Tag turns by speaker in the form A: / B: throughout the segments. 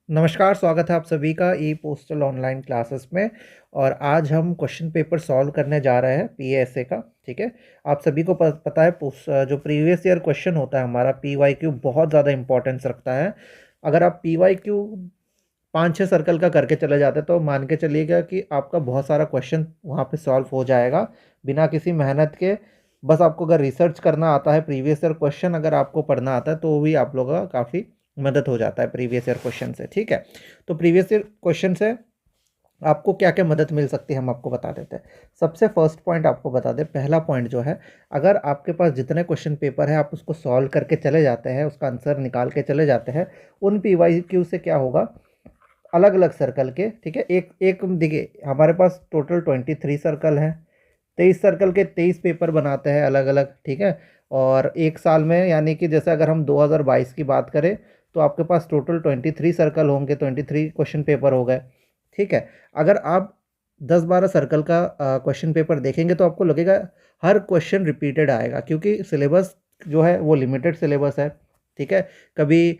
A: नमस्कार, स्वागत है आप सभी का ई पोस्टल ऑनलाइन क्लासेस में। और आज हम क्वेश्चन पेपर सॉल्व करने जा रहे हैं पीएएसए का। ठीक है, आप सभी को पता है जो प्रीवियस ईयर क्वेश्चन होता है हमारा पीवाईक्यू बहुत ज़्यादा इंपॉर्टेंस रखता है। अगर आप पीवाईक्यू 5-6 सर्कल का करके चले जाते तो मान के चलिएगा कि आपका बहुत सारा क्वेश्चन वहाँ पे सॉल्व हो जाएगा बिना किसी मेहनत के। बस आपको अगर रिसर्च करना आता है, प्रीवियस ईयर क्वेश्चन अगर आपको पढ़ना आता है तो भी आप लोगों का काफ़ी मदद हो जाता है प्रीवियस ईयर क्वेश्चन से। ठीक है, तो प्रीवियस ईयर क्वेश्चन से आपको क्या क्या मदद मिल सकती है हम आपको बता देते हैं। सबसे फर्स्ट पॉइंट आपको बता दें, पहला पॉइंट जो है, अगर आपके पास जितने क्वेश्चन पेपर है आप उसको सॉल्व करके चले जाते हैं, उसका आंसर निकाल के चले जाते हैं, उन पीवाईक्यू से क्या होगा, अलग अलग सर्कल के, ठीक है, एक एक देखिए हमारे पास टोटल 23 सर्कल हैं, 23 सर्कल के 23 पेपर बनाते हैं अलग अलग। ठीक है, और एक साल में यानी कि जैसे अगर हम 2022 की बात करें तो आपके पास टोटल 23 सर्कल होंगे, 23 क्वेश्चन पेपर हो गए। ठीक है, अगर आप 10-12 सर्कल का क्वेश्चन पेपर देखेंगे तो आपको लगेगा हर क्वेश्चन रिपीटेड आएगा, क्योंकि सिलेबस जो है वो लिमिटेड सिलेबस है। ठीक है, कभी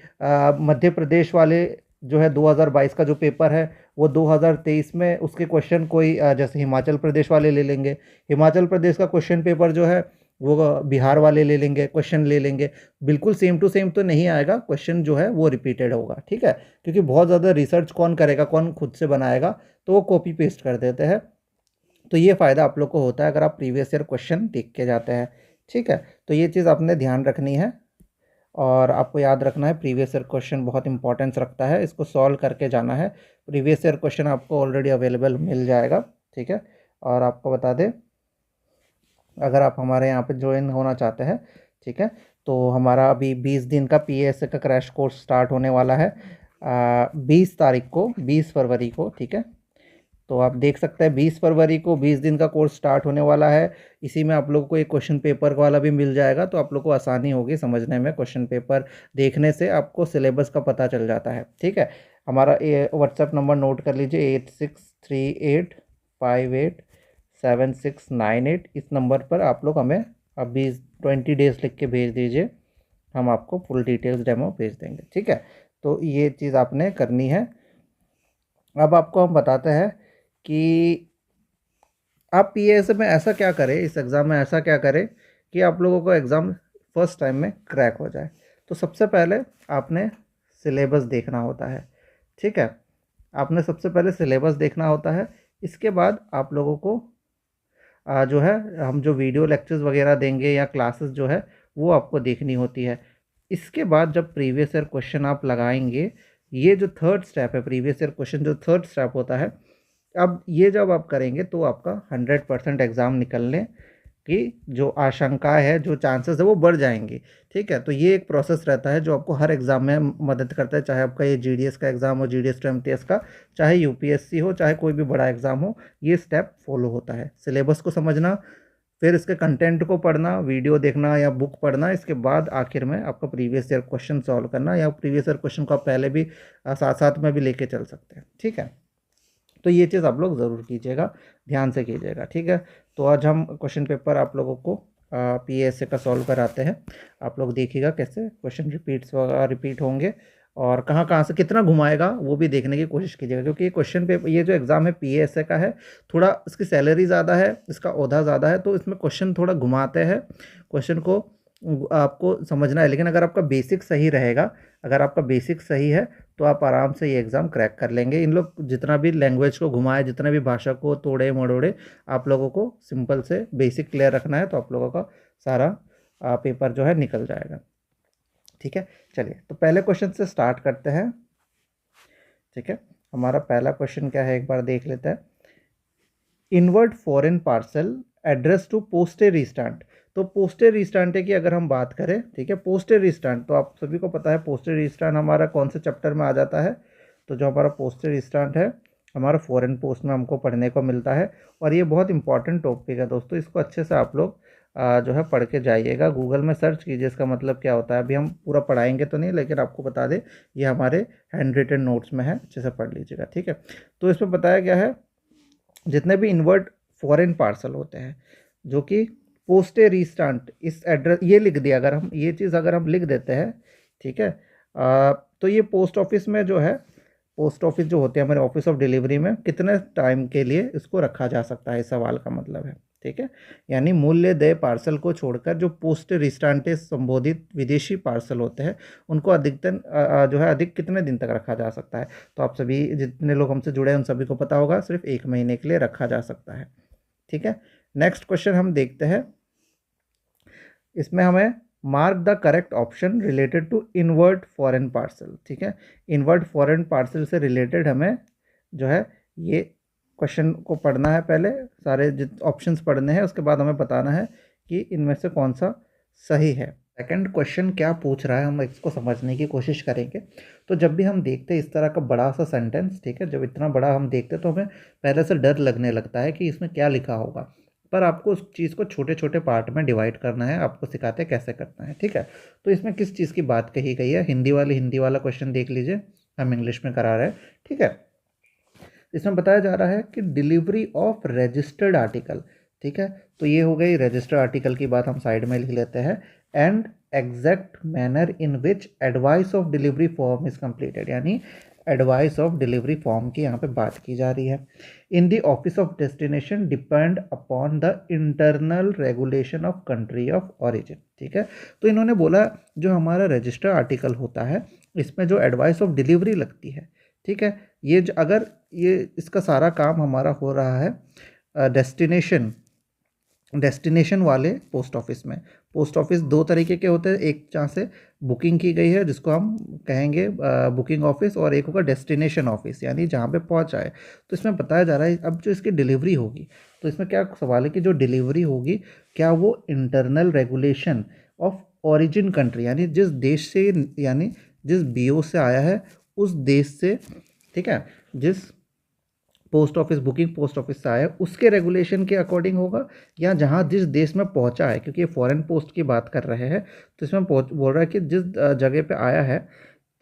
A: मध्य प्रदेश वाले जो है 2022 का जो पेपर है वो 2023 में उसके क्वेश्चन कोई जैसे हिमाचल प्रदेश वाले ले लेंगे, हिमाचल प्रदेश का क्वेश्चन पेपर जो है वो बिहार वाले ले लेंगे, क्वेश्चन ले लेंगे। बिल्कुल सेम टू सेम तो नहीं आएगा, क्वेश्चन जो है वो रिपीटेड होगा। ठीक है, क्योंकि बहुत ज़्यादा रिसर्च कौन करेगा, कौन खुद से बनाएगा, तो वो कॉपी पेस्ट कर देते हैं। तो ये फ़ायदा आप लोग को होता है अगर आप प्रीवियस ईयर क्वेश्चन देख के जाते हैं। ठीक है, तो ये चीज़ आपने ध्यान रखनी है और आपको याद रखना है प्रीवियस ईयर क्वेश्चन बहुत इंपॉर्टेंस रखता है, इसको सॉल्व करके जाना है। प्रीवियस ईयर क्वेश्चन आपको ऑलरेडी अवेलेबल मिल जाएगा। ठीक है, और आपको बता दें, अगर आप हमारे यहाँ पे ज्वाइन होना चाहते हैं, ठीक है, तो हमारा अभी 20 दिन का पीएएसए का क्रैश कोर्स स्टार्ट होने वाला है 20 तारीख को, 20 फरवरी को। ठीक है, तो आप देख सकते हैं 20 फरवरी को 20 दिन का कोर्स स्टार्ट होने वाला है। इसी में आप लोगों को एक क्वेश्चन पेपर वाला भी मिल जाएगा, तो आप लोग को आसानी होगी समझने में। क्वेश्चन पेपर देखने से आपको सिलेबस का पता चल जाता है। ठीक है, हमारा व्हाट्सएप नंबर नोट कर लीजिए, 8638587698। इस नंबर पर आप लोग हमें अभी 20 डेज़ लिख के भेज दीजिए, हम आपको फुल डिटेल्स डेमो भेज देंगे। ठीक है, तो ये चीज़ आपने करनी है। अब आपको हम बताते हैं कि आप पीएएसए में ऐसा क्या करें, इस एग्ज़ाम में ऐसा क्या करें कि आप लोगों को एग्ज़ाम फर्स्ट टाइम में क्रैक हो जाए। तो सबसे पहले आपने सिलेबस देखना होता है। ठीक है, आपने सबसे पहले सिलेबस देखना होता है। इसके बाद आप लोगों को जो है, हम जो वीडियो लेक्चर्स वगैरह देंगे या क्लासेस जो है वो आपको देखनी होती है। इसके बाद जब प्रीवियस ईयर क्वेश्चन आप लगाएंगे, ये जो थर्ड स्टेप है, प्रीवियस ईयर क्वेश्चन जो थर्ड स्टेप होता है, अब ये जब आप करेंगे तो आपका 100% एग्ज़ाम निकलने की जो आशंका है, जो चांसेस है वो बढ़ जाएंगी। ठीक है, तो ये एक प्रोसेस रहता है जो आपको हर एग्ज़ाम में मदद करता है, चाहे आपका ये जीडीएस का एग्ज़ाम हो, जीडीएस टू एमटीएस का, चाहे यूपीएससी हो, चाहे कोई भी बड़ा एग्ज़ाम हो, ये स्टेप फॉलो होता है। सिलेबस को समझना, फिर इसके कंटेंट को पढ़ना, वीडियो देखना या बुक पढ़ना, इसके बाद आखिर में आपका प्रीवियस ईयर क्वेश्चन सॉल्व करना, या प्रीवियस ईयर क्वेश्चन को आप पहले भी साथ साथ में भी लेके चल सकते हैं। ठीक है, तो ये चीज़ आप लोग ज़रूर कीजिएगा, ध्यान से कीजिएगा। ठीक है, तो आज हम क्वेश्चन पेपर आप लोगों को पीएसए का सॉल्व कराते हैं। आप लोग देखिएगा कैसे क्वेश्चन रिपीट होंगे और कहाँ कहाँ से कितना घुमाएगा वो भी देखने की कोशिश कीजिएगा, क्योंकि ये क्वेश्चन पेपर, ये जो एग्ज़ाम है पीएसए का है, थोड़ा इसकी सैलरी ज़्यादा है, इसका ओहदा ज़्यादा है, तो इसमें क्वेश्चन थोड़ा घुमाते हैं। क्वेश्चन को आपको समझना है, लेकिन अगर आपका बेसिक सही रहेगा, अगर आपका बेसिक सही है तो आप आराम से ये एग्ज़ाम क्रैक कर लेंगे। इन लोग जितना भी लैंग्वेज को घुमाए, जितना भी भाषा को तोड़े मड़ोड़े, आप लोगों को सिंपल से बेसिक क्लियर रखना है, तो आप लोगों का सारा पेपर जो है निकल जाएगा। ठीक है, चलिए तो पहले क्वेश्चन से स्टार्ट करते हैं। ठीक है, हमारा पहला क्वेश्चन क्या है एक बार देख लेते हैं। Inward foreign parcel address to postage restante. तो पोस्टेज रिस्टेंट की अगर हम बात करें, ठीक है, पोस्टेज रिस्टेंट तो आप सभी को पता है पोस्टेज रिस्टेंट हमारा कौन से चैप्टर में आ जाता है। तो जो हमारा पोस्टेज रिस्टेंट है हमारा फॉरेन पोस्ट में हमको पढ़ने को मिलता है, और ये बहुत इंपॉर्टेंट टॉपिक है दोस्तों, इसको अच्छे से आप लोग जो है पढ़ के जाइएगा, गूगल में सर्च कीजिए इसका मतलब क्या होता है। अभी हम पूरा पढ़ाएंगे तो नहीं, लेकिन आपको बता दें ये हमारे हैंड रिटन नोट्स में है, अच्छे से पढ़ लीजिएगा। ठीक है, तो इसमें बताया गया है जितने भी इनवर्ड फॉरेन पार्सल होते हैं जो कि पोस्टे रिस्टांट, इस एड्रेस ये लिख दिया, अगर हम ये चीज़ अगर हम लिख देते हैं, ठीक है, तो ये पोस्ट ऑफिस में जो है पोस्ट ऑफिस जो होते हैं हमारे ऑफिस ऑफ डिलीवरी में कितने टाइम के लिए इसको रखा जा सकता है, इस सवाल का मतलब है। ठीक है, यानी मूल्य देय पार्सल को छोड़कर जो पोस्ट रिस्टांटे संबोधित विदेशी पार्सल होते हैं उनको अधिकतम जो है अधिक कितने दिन तक रखा जा सकता है। तो आप सभी जितने लोग हमसे जुड़े हैं उन सभी को पता होगा, सिर्फ 1 महीने के लिए रखा जा सकता है। ठीक है, नेक्स्ट क्वेश्चन हम देखते हैं। इसमें हमें mark the correct option related to inward foreign parcel. ठीक है, इनवर्ट फॉरेन पार्सल से रिलेटेड हमें जो है ये क्वेश्चन को पढ़ना है, पहले सारे जित ऑप्शंस पढ़ने हैं, उसके बाद हमें बताना है कि इनमें से कौन सा सही है। सेकंड क्वेश्चन क्या पूछ रहा है हम इसको समझने की कोशिश करेंगे। तो जब भी हम देखते हैं इस तरह का बड़ा सा सेंटेंस, ठीक है, जब इतना बड़ा हम देखते हैं तो हमें पहले से डर लगने लगता है कि इसमें क्या लिखा होगा, पर आपको उस चीज़ को छोटे छोटे पार्ट में डिवाइड करना है, आपको सिखाते हैं कैसे करना है। ठीक है, तो इसमें किस चीज़ की बात कही गई है, हिंदी वाला क्वेश्चन देख लीजिए, हम इंग्लिश में करा रहे हैं। ठीक है, इसमें बताया जा रहा है कि डिलीवरी ऑफ रजिस्टर्ड आर्टिकल। ठीक है, तो ये हो गई रजिस्टर्ड आर्टिकल की बात, हम साइड में लिख लेते हैं। And exact manner in which advice of delivery form is completed, यानी एडवाइस ऑफ डिलीवरी फॉर्म की यहाँ पे बात की जा रही है। In the office of destination depend upon the internal regulation of country of origin. ठीक है, तो इन्होंने बोला जो हमारा रजिस्टर्ड आर्टिकल होता है इसमें जो एडवाइस ऑफ डिलीवरी लगती है, ठीक है, ये अगर ये इसका सारा काम हमारा हो रहा है डेस्टिनेशन वाले पोस्ट ऑफिस में। पोस्ट ऑफिस दो तरीके के होते हैं, एक जहाँ से बुकिंग की गई है जिसको हम कहेंगे बुकिंग ऑफिस, और एक होगा डेस्टिनेशन ऑफिस यानी जहाँ पे पहुँचा है। तो इसमें बताया जा रहा है अब जो इसकी डिलीवरी होगी, तो इसमें क्या सवाल है कि जो डिलीवरी होगी क्या वो internal regulation of origin country, यानी जिस देश से, यानी जिस बीओ से आया है उस देश से, ठीक है, जिस post office booking post office से आया है उसके रेगुलेशन के अकॉर्डिंग होगा, या जहाँ जिस देश में पहुँचा है, क्योंकि ये फॉरेन पोस्ट की बात कर रहे हैं तो इसमें बोल रहा है कि जिस जगह पे आया है,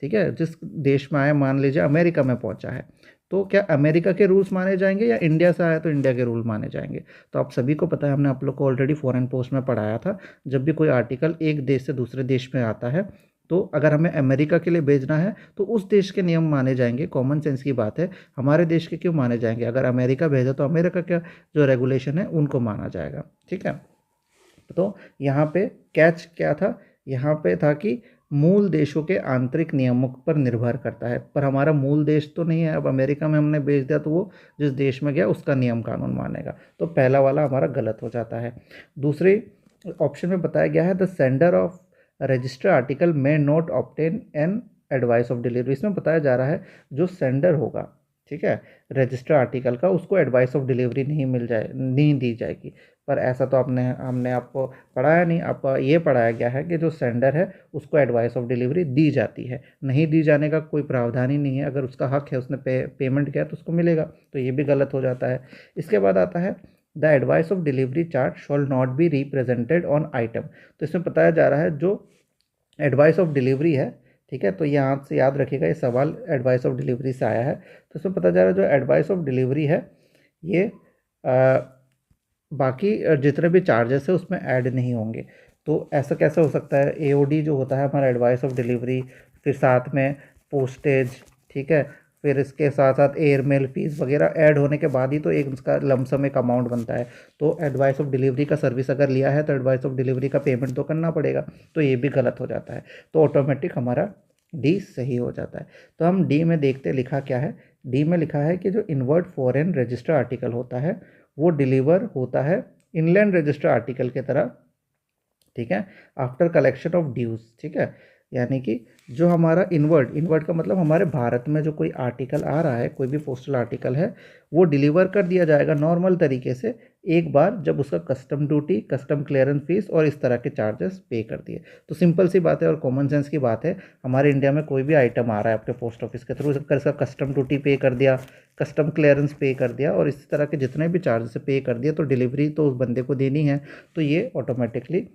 A: ठीक है, जिस देश में आया, मान लीजिए अमेरिका में पहुँचा है, तो क्या अमेरिका के रूल्स माने जाएंगे या इंडिया से आया तो इंडिया के रूल माने जाएंगे। तो आप सभी को पता है, हमने आप लोग को ऑलरेडी फॉरेन पोस्ट में पढ़ाया था, जब भी कोई आर्टिकल एक देश से दूसरे देश में आता है तो अगर हमें अमेरिका के लिए भेजना है तो उस देश के नियम माने जाएंगे। कॉमन सेंस की बात है, हमारे देश के क्यों माने जाएंगे, अगर अमेरिका भेजा तो अमेरिका का जो रेगुलेशन है उनको माना जाएगा। ठीक है, तो यहाँ पे कैच क्या था, यहाँ पे था कि मूल देशों के आंतरिक नियमों पर निर्भर करता है, पर हमारा मूल देश तो नहीं है। अब अमेरिका में हमने भेज दिया तो वो जिस देश में गया उसका नियम कानून मानेगा, तो पहला वाला हमारा गलत हो जाता है। दूसरे ऑप्शन में बताया गया है the sender of register article में not obtain an advice of delivery. इसमें बताया जा रहा है जो सेंडर होगा, ठीक है, रजिस्टर आर्टिकल का, उसको एडवाइस ऑफ डिलीवरी नहीं दी जाएगी। पर ऐसा तो हमने आपको पढ़ाया नहीं, आपको ये पढ़ाया गया है कि जो सेंडर है उसको एडवाइस ऑफ डिलीवरी दी जाती है, नहीं दी जाने का कोई प्रावधान ही नहीं है। अगर उसका हक है, उसने पेमेंट किया तो उसको मिलेगा, तो ये भी गलत हो जाता है। इसके बाद आता है the advice of delivery chart shawl not be represented on item. तो इसमें बताया जा रहा है जो एडवाइस ऑफ डिलीवरी है, ठीक है, तो यहाँ से याद रखिएगा ये सवाल एडवाइस ऑफ डिलीवरी से आया है। तो इसमें पता जा रहा है जो एडवाइस ऑफ डिलीवरी है ये बाकी जितने भी चार्जेस है उसमें ऐड नहीं होंगे। तो ऐसा कैसे हो सकता है, एओडी जो होता है हमारा एडवाइस ऑफ डिलीवरी, फिर साथ में पोस्टेज, ठीक है, फिर इसके साथ साथ एयरमेल फीस वगैरह ऐड होने के बाद ही तो एक उसका लमसम एक अमाउंट बनता है। तो एडवाइस ऑफ डिलीवरी का सर्विस अगर लिया है तो एडवाइस ऑफ डिलीवरी का पेमेंट तो करना पड़ेगा, तो ये भी गलत हो जाता है। तो ऑटोमेटिक हमारा डी सही हो जाता है। तो हम डी में देखते लिखा क्या है, डी में लिखा है कि जो इनवर्ट फॉरेन रजिस्टर आर्टिकल होता है वो डिलीवर होता है इनलैंड रजिस्टर आर्टिकल के तरह, ठीक है, आफ्टर कलेक्शन ऑफ ड्यूज। ठीक है, यानी कि जो हमारा इनवर्ट का मतलब हमारे भारत में जो कोई आर्टिकल आ रहा है, कोई भी पोस्टल आर्टिकल है, वो डिलीवर कर दिया जाएगा नॉर्मल तरीके से एक बार जब उसका custom duty, custom clearance fees और इस तरह के चार्जेस पे कर दिए। तो सिंपल सी बात है और कॉमन सेंस की बात है, हमारे इंडिया में कोई भी आइटम आ रहा है आपके पोस्ट ऑफिस के थ्रू, इसका कस्टम ड्यूटी पे कर दिया, कस्टम क्लियरेंस पे कर दिया और इस तरह के जितने भी चार्जेस पे कर दिया, तो डिलीवरी तो उस बंदे को देनी है, तो ये ऑटोमेटिकली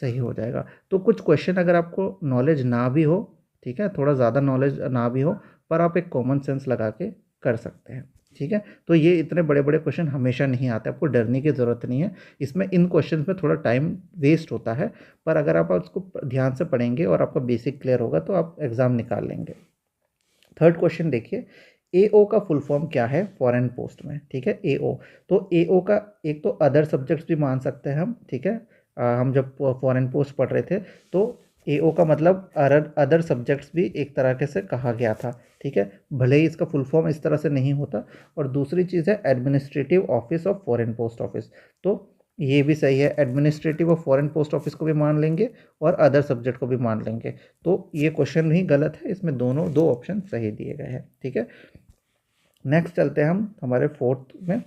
A: सही हो जाएगा। तो कुछ क्वेश्चन अगर आपको नॉलेज ना भी हो, ठीक है, थोड़ा ज़्यादा नॉलेज ना भी हो, पर आप एक कॉमन सेंस लगा के कर सकते हैं। ठीक है, तो ये इतने बड़े बड़े क्वेश्चन हमेशा नहीं आते, आपको डरने की ज़रूरत नहीं है। इसमें इन क्वेश्चन में थोड़ा टाइम वेस्ट होता है, पर अगर आप उसको ध्यान से पढ़ेंगे और आपका बेसिक क्लियर होगा तो आप एग्ज़ाम निकाल लेंगे। थर्ड क्वेश्चन देखिए, एओ का फुल फॉर्म क्या है फॉरेन पोस्ट में, ठीक है। एओ, तो एओ का एक तो अदर सब्जेक्ट्स भी मान सकते हैं हम, ठीक है। हम जब फॉरेन पोस्ट पढ़ रहे थे तो एओ का मतलब अदर सब्जेक्ट्स भी एक तरह से कहा गया था, ठीक है। भले ही इसका फुल फॉर्म इस तरह से नहीं होता। और दूसरी चीज़ है administrative office of foreign post office, तो ये भी सही है, administrative of foreign post office को भी मान लेंगे और अदर सब्जेक्ट को भी मान लेंगे। तो ये क्वेश्चन भी गलत है, इसमें दोनों दो ऑप्शन सही दिए गए हैं, ठीक है। नेक्स्ट चलते हैं हम हमारे फोर्थ में।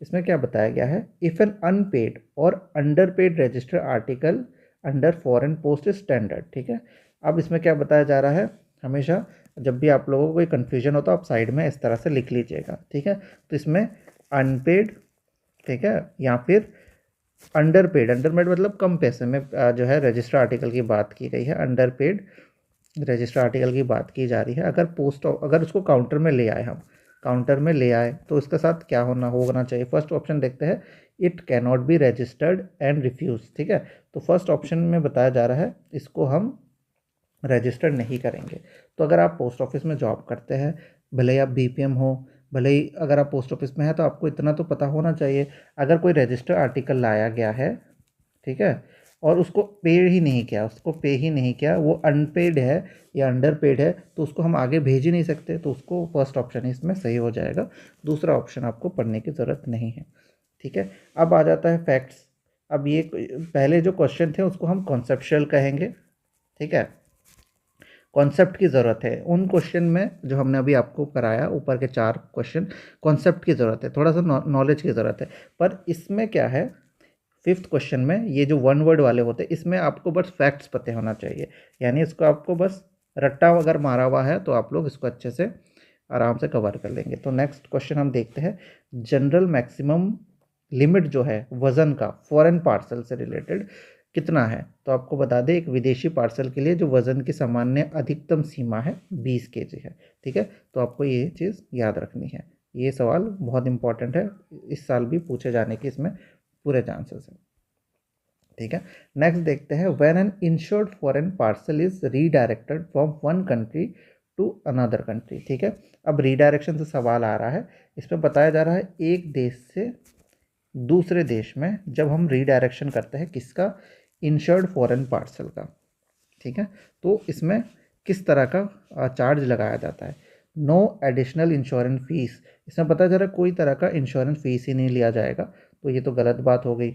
A: इसमें क्या बताया गया है, इफ़ एन अनपेड और under paid register article under foreign post standard, ठीक है। अब इसमें क्या बताया जा रहा है, हमेशा जब भी आप लोगों को कोई कन्फ्यूजन हो तो आप साइड में इस तरह से लिख लीजिएगा, ठीक है। तो इसमें अनपेड, ठीक है, या फिर अंडर पेड मतलब कम पैसे में जो है रजिस्टर आर्टिकल की बात की गई है, अंडर पेड रजिस्टर आर्टिकल की बात की जा रही है। अगर उसको काउंटर में ले आए, हम काउंटर में ले आए तो इसके साथ क्या होना चाहिए। फर्स्ट ऑप्शन देखते हैं, it can not be registered and refuse, ठीक है। तो फर्स्ट ऑप्शन में बताया जा रहा है इसको हम रजिस्टर्ड नहीं करेंगे। तो अगर आप पोस्ट ऑफिस में जॉब करते हैं, भले ही आप बीपीएम हो, भले ही अगर आप पोस्ट ऑफिस में हैं, तो आपको इतना तो पता होना चाहिए, अगर कोई रजिस्टर आर्टिकल लाया गया है, ठीक है, और उसको पे ही नहीं किया, वो अनपेड है या अंडर पेड है, तो उसको हम आगे भेज ही नहीं सकते। तो उसको फर्स्ट ऑप्शन इसमें सही हो जाएगा, दूसरा ऑप्शन आपको पढ़ने की ज़रूरत नहीं है, ठीक है। अब आ जाता है फैक्ट्स। अब ये पहले जो क्वेश्चन थे उसको हम कॉन्सेप्चुअल कहेंगे, ठीक है। कॉन्सेप्ट की ज़रूरत है उन क्वेश्चन में जो हमने अभी आपको कराया, ऊपर के 4 क्वेश्चन, कॉन्सेप्ट की ज़रूरत है, थोड़ा सा नॉलेज की ज़रूरत है। पर इसमें क्या है, फिफ्थ क्वेश्चन में ये जो वन वर्ड वाले होते हैं, इसमें आपको बस फैक्ट्स पते होना चाहिए, यानी इसको आपको बस रट्टा अगर मारा हुआ है तो आप लोग इसको अच्छे से आराम से कवर कर लेंगे। तो नेक्स्ट क्वेश्चन हम देखते हैं, जनरल मैक्सिमम लिमिट जो है वज़न का फॉरेन पार्सल से रिलेटेड कितना है। तो आपको बता दें, एक विदेशी पार्सल के लिए जो वज़न की सामान्य अधिकतम सीमा है 20 केजी है, ठीक है। तो आपको ये चीज़ याद रखनी है, ये सवाल बहुत इंपॉर्टेंट है, इस साल भी पूछे जाने के इसमें पूरे चांसेस हैं, ठीक है। नेक्स्ट देखते हैं, when an insured foreign parcel is redirected from one country to another country, ठीक है। अब रीडायरेक्शन से सवाल आ रहा है, इसमें बताया जा रहा है एक देश से दूसरे देश में जब हम रीडायरेक्शन करते हैं किसका, इंश्योर्ड फॉरेन पार्सल का, ठीक है। तो इसमें किस तरह का चार्ज लगाया जाता है, नो एडिशनल इंश्योरेंस फीस, इसमें बताया जा रहा है कोई तरह का इंश्योरेंस फीस ही नहीं लिया जाएगा, तो ये तो गलत बात हो गई,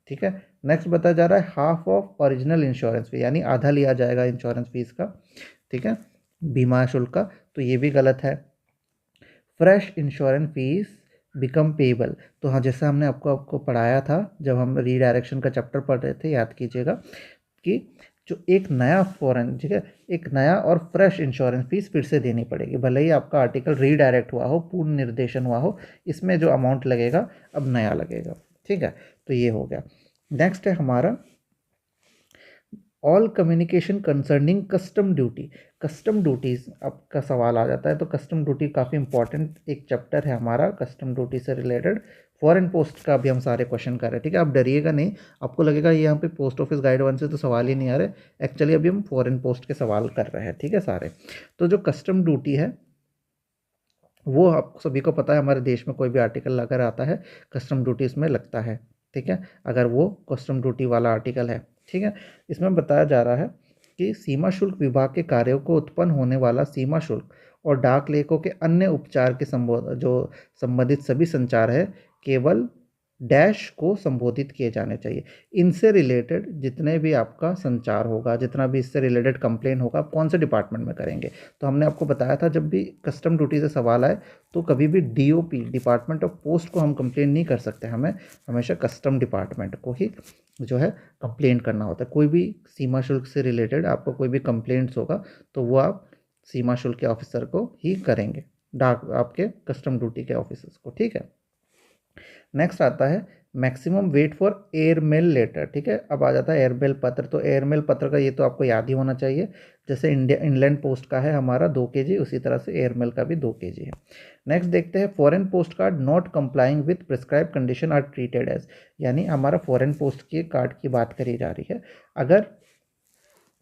A: ठीक है। नेक्स्ट बताया जा रहा है हाफ ऑफ ओरिजिनल इंश्योरेंस फी, यानी आधा लिया जाएगा इंश्योरेंस फीस का, ठीक है, बीमा शुल्क का, तो ये भी गलत है। Fresh insurance fees become payable, तो हाँ, जैसा हमने आपको पढ़ाया था जब हम रीडायरेक्शन का चैप्टर पढ़ रहे थे, याद कीजिएगा कि जो एक नया फॉरेन, ठीक है, एक नया और फ्रेश इंश्योरेंस फीस फिर से देनी पड़ेगी, भले ही आपका आर्टिकल रीडायरेक्ट हुआ हो, पूर्ण निर्देशन हुआ हो, इसमें जो अमाउंट लगेगा अब नया लगेगा, ठीक है। तो ये हो गया। नेक्स्ट है हमारा all communication concerning custom duty, custom duties आपका सवाल आ जाता है। तो कस्टम ड्यूटी काफ़ी इंपॉर्टेंट एक चैप्टर है हमारा, कस्टम ड्यूटी से रिलेटेड फॉरेन पोस्ट का भी हम सारे क्वेश्चन कर रहे हैं, ठीक है। आप डरिएगा नहीं, आपको लगेगा ये यहाँ पे पोस्ट ऑफिस गाइड 1 से तो सवाल ही नहीं आ रहे, एक्चुअली अभी हम फॉरेन पोस्ट के सवाल कर रहे हैं, ठीक है सारे। तो जो कस्टम ड्यूटी है वो आप सभी को पता है, हमारे देश में कोई भी आर्टिकल अगर आता है कस्टम ड्यूटी इसमें लगता है, ठीक है, अगर वो कस्टम ड्यूटी वाला आर्टिकल है, ठीक है। इसमें बताया जा रहा है कि सीमा शुल्क विभाग के कार्यों को उत्पन्न होने वाला सीमा शुल्क और डाक लेखों के अन्य उपचार के संबंधित सभी संचार है केवल डैश को संबोधित किए जाने चाहिए। इनसे रिलेटेड जितने भी आपका संचार होगा, जितना भी इससे रिलेटेड कंप्लेन होगा, आप कौन से डिपार्टमेंट में करेंगे। तो हमने आपको बताया था जब भी कस्टम ड्यूटी से सवाल आए तो कभी भी डीओपी, डिपार्टमेंट ऑफ पोस्ट को हम कंप्लेन नहीं कर सकते, हमें हमेशा कस्टम डिपार्टमेंट को ही जो है कंप्लेंट करना होता है। कोई भी सीमा शुल्क से रिलेटेड आपको कोई भी कंप्लेंट्स होगा तो वो आप सीमा शुल्क के ऑफिसर को ही करेंगे, डाक आपके कस्टम ड्यूटी के ऑफिसर्स को, ठीक है। नेक्स्ट आता है maximum weight for airmail letter, ठीक है। अब आ जाता है एयरमेल पत्र। तो एयरमेल पत्र का ये तो आपको याद ही होना चाहिए, जैसे इंडिया इंग्लैंड पोस्ट का है हमारा 2 kg, उसी तरह से एयरमेल का भी 2 kg है। नेक्स्ट देखते हैं foreign post card not complying with prescribe condition are treated as, यानी हमारा फॉरेन पोस्ट के कार्ड की बात करी जा रही है। अगर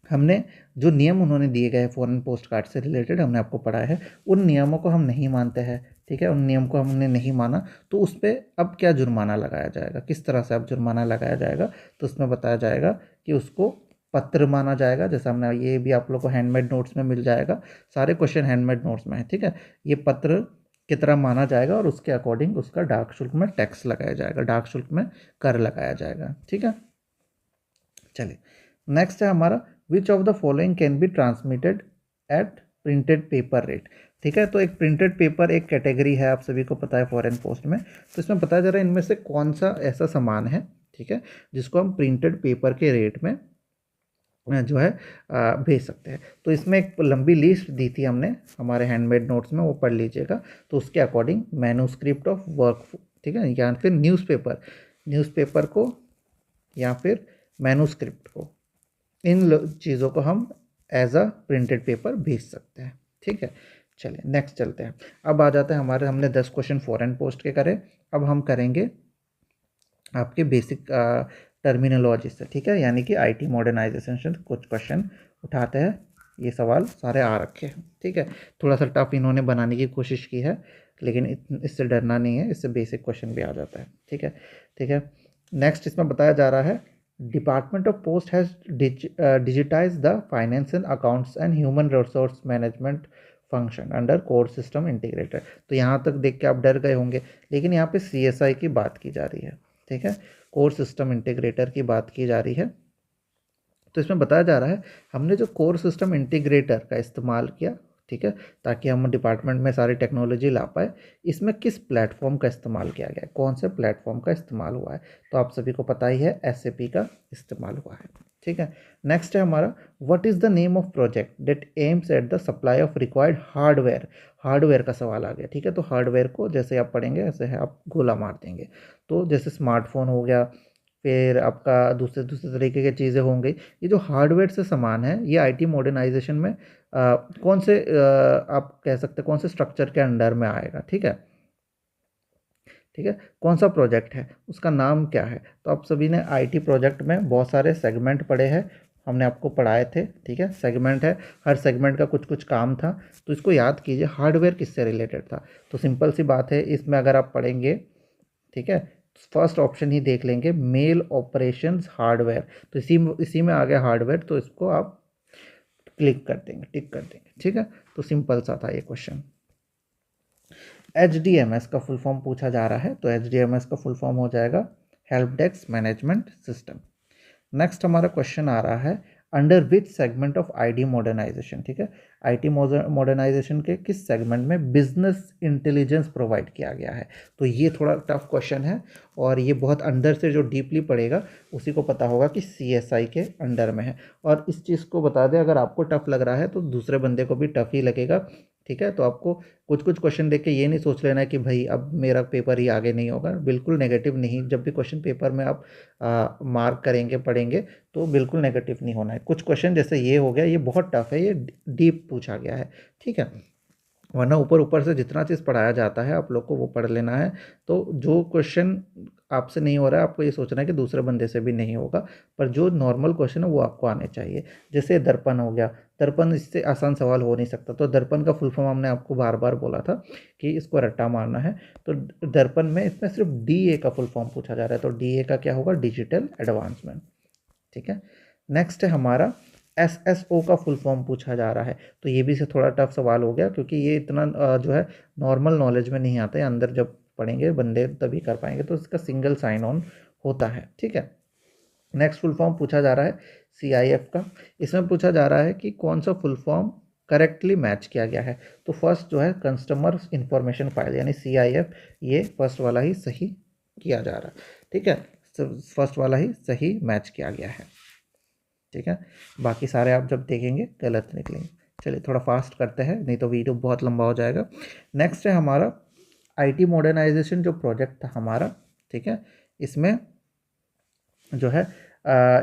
A: हमने जो नियम उन्होंने दिए गए फॉरेन पोस्ट कार्ड से रिलेटेड हमने आपको पढ़ाया है, उन नियमों को हम नहीं मानते हैं, ठीक है, उन नियम को हमने नहीं माना, तो उस पर अब क्या जुर्माना लगाया जाएगा, किस तरह से अब जुर्माना लगाया जाएगा, तो उसमें बताया जाएगा कि उसको पत्र माना जाएगा। जैसे हमने ये भी आप लोग को हैंडमेड नोट्स में मिल जाएगा, सारे क्वेश्चन हैंडमेड नोट्स में है, ठीक है। ये पत्र की तरह माना जाएगा और उसके अकॉर्डिंग उसका डाक शुल्क में टैक्स लगाया जाएगा, डाक शुल्क में कर लगाया जाएगा, ठीक है। चलिए नेक्स्ट है हमारा, which of the following can be transmitted at printed paper rate, ठीक है। तो एक प्रिंटेड पेपर एक कैटेगरी है, आप सभी को पता है फॉरेन पोस्ट में। तो इसमें बताया जा रहा है इनमें से कौन सा ऐसा सामान है, ठीक है, जिसको हम प्रिंटेड पेपर के रेट में जो है भेज सकते हैं। तो इसमें एक लंबी लिस्ट दी थी हमने हमारे हैंडमेड नोट्स में, वो पढ़ लीजिएगा। तो उसके अकॉर्डिंग मैन्युस्क्रिप्ट ऑफ वर्क, ठीक है, या फिर न्यूज़पेपर को या फिर मैन्युस्क्रिप्ट को, इन चीज़ों को हम एज अ प्रिंटेड पेपर भेज सकते हैं, ठीक है। चलिए नेक्स्ट चलते हैं। अब आ जाते हैं हमारे, हमने 10 क्वेश्चन फॉरेन पोस्ट के करे, अब हम करेंगे आपके बेसिक टर्मिनोलॉजी से, ठीक है, यानी कि आईटी मॉडर्नाइजेशन से कुछ क्वेश्चन उठाते हैं। ये सवाल सारे आ रखे हैं, ठीक है। थोड़ा सा टफ इन्होंने बनाने की कोशिश की है, लेकिन इससे डरना नहीं है, इससे बेसिक क्वेश्चन भी आ जाता है, ठीक है, ठीक है। नेक्स्ट इसमें बताया जा रहा है, department of post has digitise the finance and accounts and human resource management function under core system integrated. तो यहाँ तक देख के आप डर गए होंगे, लेकिन यहाँ पे CSI की बात की जा रही है, ठीक है, कोर सिस्टम इंटीग्रेटर की बात की जा रही है। तो इसमें बताया जा रहा है हमने जो कोर सिस्टम इंटीग्रेटर का इस्तेमाल किया, ठीक है, ताकि हम डिपार्टमेंट में सारी टेक्नोलॉजी ला पाए। इसमें किस प्लेटफॉर्म का इस्तेमाल किया गया है, कौन से प्लेटफॉर्म का इस्तेमाल हुआ है, तो आप सभी को पता ही है SAP का इस्तेमाल हुआ है, ठीक है। नेक्स्ट है हमारा, what is the name of project that aims at the supply of required hardware. Hardware का सवाल आ गया, ठीक है। तो हार्डवेयर को जैसे आप पढ़ेंगे ऐसे है, आप गोला मार देंगे। तो जैसे स्मार्टफोन हो गया, फिर आपका दूसरे दूसरे तरीके की चीज़ें होंगी। ये जो हार्डवेयर से सामान है, ये आईटी मॉडर्नाइजेशन में कौन से आप कह सकते हैं कौन से स्ट्रक्चर के अंडर में आएगा, ठीक है, ठीक है। कौन सा प्रोजेक्ट है, उसका नाम क्या है। तो आप सभी ने आईटी प्रोजेक्ट में बहुत सारे सेगमेंट पढ़े हैं, हमने आपको पढ़ाए थे, ठीक है। सेगमेंट है, हर सेगमेंट का कुछ कुछ काम था, तो इसको याद कीजिए। हार्डवेयर किससे रिलेटेड था, तो सिंपल सी बात है, इसमें अगर आप पढ़ेंगे, ठीक है, फर्स्ट ऑप्शन ही देख लेंगे, मेल ऑपरेशंस हार्डवेयर। तो इसी में आ गया हार्डवेयर, तो इसको आप क्लिक कर देंगे, टिक कर देंगे, ठीक है। तो सिंपल सा था ये क्वेश्चन। HDMS का फुल फॉर्म पूछा जा रहा है, तो HDMS का फुल फॉर्म हो जाएगा help desk management system. Next हमारा क्वेश्चन आ रहा है, under which segment of IT modernisation, ठीक है, आईटी मॉडर्नाइजेशन के किस सेगमेंट में बिजनेस इंटेलिजेंस प्रोवाइड किया गया है। तो ये थोड़ा टफ क्वेश्चन है, और ये बहुत अंदर से जो डीपली पढ़ेगा उसी को पता होगा कि CSI के अंडर में है। और इस चीज़ को बता दें, अगर आपको टफ लग रहा है तो दूसरे बंदे को भी टफ ही लगेगा, ठीक है। तो आपको कुछ कुछ क्वेश्चन देख के ये नहीं सोच लेना है कि भाई अब मेरा पेपर ही आगे नहीं होगा, बिल्कुल नेगेटिव नहीं। जब भी क्वेश्चन पेपर में आप मार्क करेंगे, पढ़ेंगे, तो बिल्कुल नेगेटिव नहीं होना है। कुछ क्वेश्चन जैसे ये हो गया, ये बहुत टफ है, ये डीप पूछा गया है, ठीक है। वरना ऊपर ऊपर से जितना चीज़ पढ़ाया जाता है आप लोग को वो पढ़ लेना है। तो जो क्वेश्चन आपसे नहीं हो रहा है, आपको ये सोचना है कि दूसरे बंदे से भी नहीं होगा, पर जो नॉर्मल क्वेश्चन है वो आपको आने चाहिए। जैसे दर्पण हो गया, दर्पण, इससे आसान सवाल हो नहीं सकता। तो दर्पण का फुल फॉर्म हमने आपको बार बार बोला था कि इसको रट्टा मारना है। तो दर्पण में इसमें सिर्फ DA का फुल फॉर्म पूछा जा रहा है, तो DA का क्या होगा, डिजिटल एडवांसमेंट, ठीक है। नेक्स्ट है हमारा, SSO का फुल फॉर्म पूछा जा रहा है। तो ये भी से थोड़ा टफ सवाल हो गया, क्योंकि ये इतना जो है नॉर्मल नॉलेज में नहीं आता है, अंदर जब पढ़ेंगे बंदे तभी कर पाएंगे। तो इसका सिंगल साइन ऑन होता है, ठीक है। नेक्स्ट फुल फॉर्म पूछा जा रहा है CIF का। इसमें पूछा जा रहा है कि कौन सा फुल फॉर्म करेक्टली मैच किया गया है। तो फर्स्ट जो है कस्टमर इंफॉर्मेशन फाइल, यानी CIF, ये फर्स्ट वाला ही सही किया जा रहा है, ठीक है। फर्स्ट वाला ही सही मैच किया गया है, ठीक है। बाकी सारे आप जब देखेंगे गलत निकलेंगे। चलिए थोड़ा फास्ट करते हैं, नहीं तो वीडियो बहुत लंबा हो जाएगा। नेक्स्ट है हमारा आईटी मॉडर्नाइजेशन जो प्रोजेक्ट था हमारा, ठीक है। इसमें जो है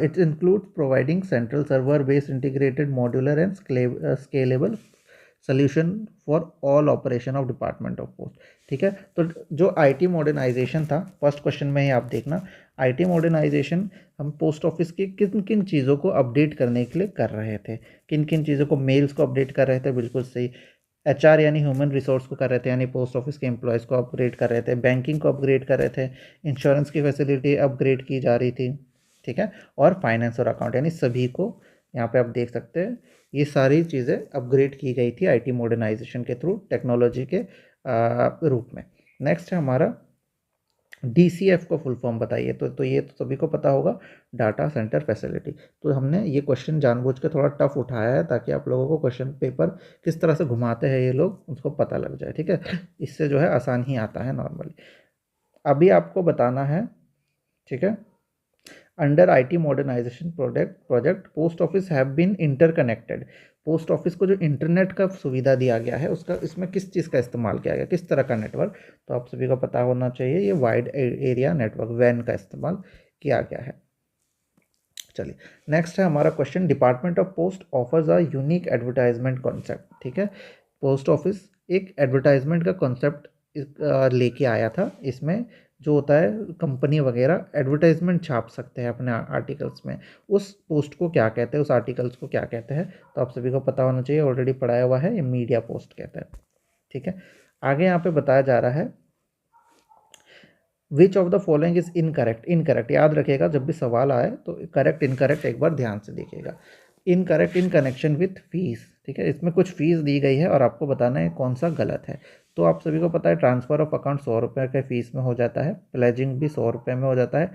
A: it include providing central server based integrated modular and scalable solution for all operation of department of post. ठीक है, तो जो आईटी मॉडर्नाइजेशन था, फर्स्ट क्वेश्चन में ही आप देखना, आईटी मॉडर्नाइजेशन हम पोस्ट ऑफिस की किन किन चीज़ों को अपडेट करने के लिए कर रहे थे, किन किन चीज़ों को, मेल्स को अपडेट कर रहे थे, बिल्कुल सही। एचआर यानी ह्यूमन रिसोर्स को कर रहे थे, यानी पोस्ट ऑफिस के एम्प्लॉयज़ को अपग्रेड कर रहे थे, बैंकिंग को अपग्रेड कर रहे थे, इंश्योरेंस की फैसिलिटी अपग्रेड की जा रही थी। ठीक है, और फाइनेंस और अकाउंट, यानी सभी को यहाँ पे आप देख सकते हैं ये सारी चीज़ें अपग्रेड की गई थी आईटी मॉडर्नाइजेशन के थ्रू, टेक्नोलॉजी के रूप में। नेक्स्ट है हमारा DCF को फुल फॉर्म बताइए। तो ये तो सभी को पता होगा, डाटा सेंटर फैसिलिटी। तो हमने ये क्वेश्चन जानबूझ के थोड़ा टफ उठाया है ताकि आप लोगों को क्वेश्चन पेपर किस तरह से घुमाते हैं ये लोग, उसको पता लग जाए। ठीक है, इससे जो है आसान ही आता है नॉर्मली। अभी आपको बताना है, ठीक है, under IT modernisation project post office have been interconnected. Post office को जो इंटरनेट का सुविधा दिया गया है उसका, इसमें किस चीज़ का इस्तेमाल किया गया, किस तरह का नेटवर्क, तो आप सभी को पता होना चाहिए, ये वाइड एरिया नेटवर्क वैन का इस्तेमाल किया गया है। चलिए, नेक्स्ट है हमारा question, department of post offers a unique advertisement concept. ठीक है, पोस्ट ऑफिस एक एडवर्टाइजमेंट का कॉन्सेप्ट लेके आया था। इसमें जो होता है, कंपनी वगैरह एडवर्टाइजमेंट छाप सकते हैं अपने आर्टिकल्स में, उस पोस्ट को क्या कहते हैं, उस आर्टिकल्स को क्या कहते हैं, तो आप सभी को पता होना चाहिए, ऑलरेडी पढ़ाया हुआ है, ये मीडिया पोस्ट कहते हैं। ठीक है, आगे यहाँ पे बताया जा रहा है, विच of the following is incorrect. Incorrect याद रखिएगा, जब भी सवाल आए तो करेक्ट इनकरेक्ट एक बार ध्यान से देखिएगा। Incorrect in connection with fees. ठीक है, इसमें कुछ फीस दी गई है और आपको बताना है कौन सा गलत है। तो आप सभी को पता है, ट्रांसफ़र ऑफ अकाउंट 100 रुपये के फीस में हो जाता है, प्लेजिंग भी 100 रुपये में हो जाता है,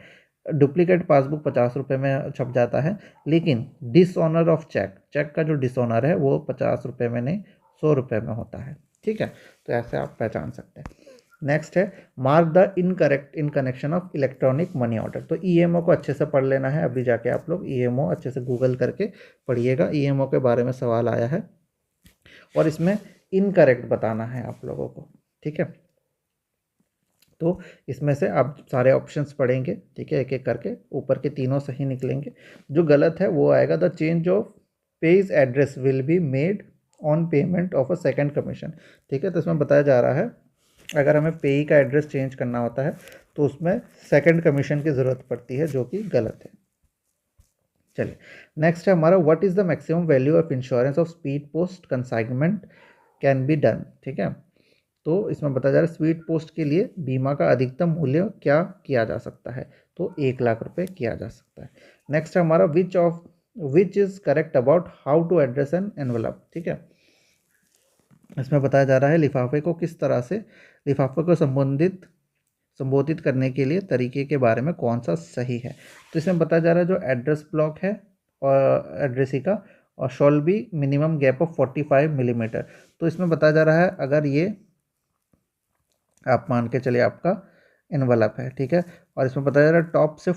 A: डुप्लीकेट पासबुक 50 रुपये में छप जाता है, लेकिन डिसऑनर ऑफ चेक, चेक का जो डिसऑनर है वो 50 रुपये में नहीं 100 रुपये में होता है। ठीक है, तो ऐसे आप पहचान सकते हैं। नेक्स्ट है, mark the incorrect in connection of electronic money order. तो ईएमओ को अच्छे से पढ़ लेना है, अभी जाके आप लोग ईएमओ अच्छे से गूगल करके पढ़िएगा, ईएमओ के बारे में सवाल आया है और इसमें इनकरेक्ट बताना है आप लोगों को। ठीक है, तो इसमें से आप सारे ऑप्शंस पढ़ेंगे, ठीक है, एक एक करके, ऊपर के तीनों सही निकलेंगे, जो गलत है वो आएगा, the change of page address will be made on payment of a second commission. ठीक है, तो इसमें बताया जा रहा है, अगर हमें पेई का एड्रेस चेंज करना होता है तो उसमें सेकंड कमीशन की ज़रूरत पड़ती है, जो कि गलत है। चलिए, नेक्स्ट है हमारा, what is the maximum value of insurance of speed post consignment can be done. ठीक है, तो इसमें बताया जा रहा है, स्पीड पोस्ट के लिए बीमा का अधिकतम मूल्य क्या किया जा सकता है, तो 1 लाख रुपए किया जा सकता है। नेक्स्ट है हमारा, which is correct about how to address an envelope. ठीक है, इसमें बताया जा रहा है, लिफाफे को किस तरह से, लिफाफे को संबोधित करने के लिए तरीके के बारे में कौन सा सही है। तो इसमें बताया जा रहा है, जो एड्रेस ब्लॉक है और एड्रेसी का, और shawl B minimum gap of 45 millimetre. तो इसमें बताया जा रहा है, अगर ये आप मान के चलिए आपका एनवलप है, ठीक है, और इसमें बताया जा रहा है टॉप से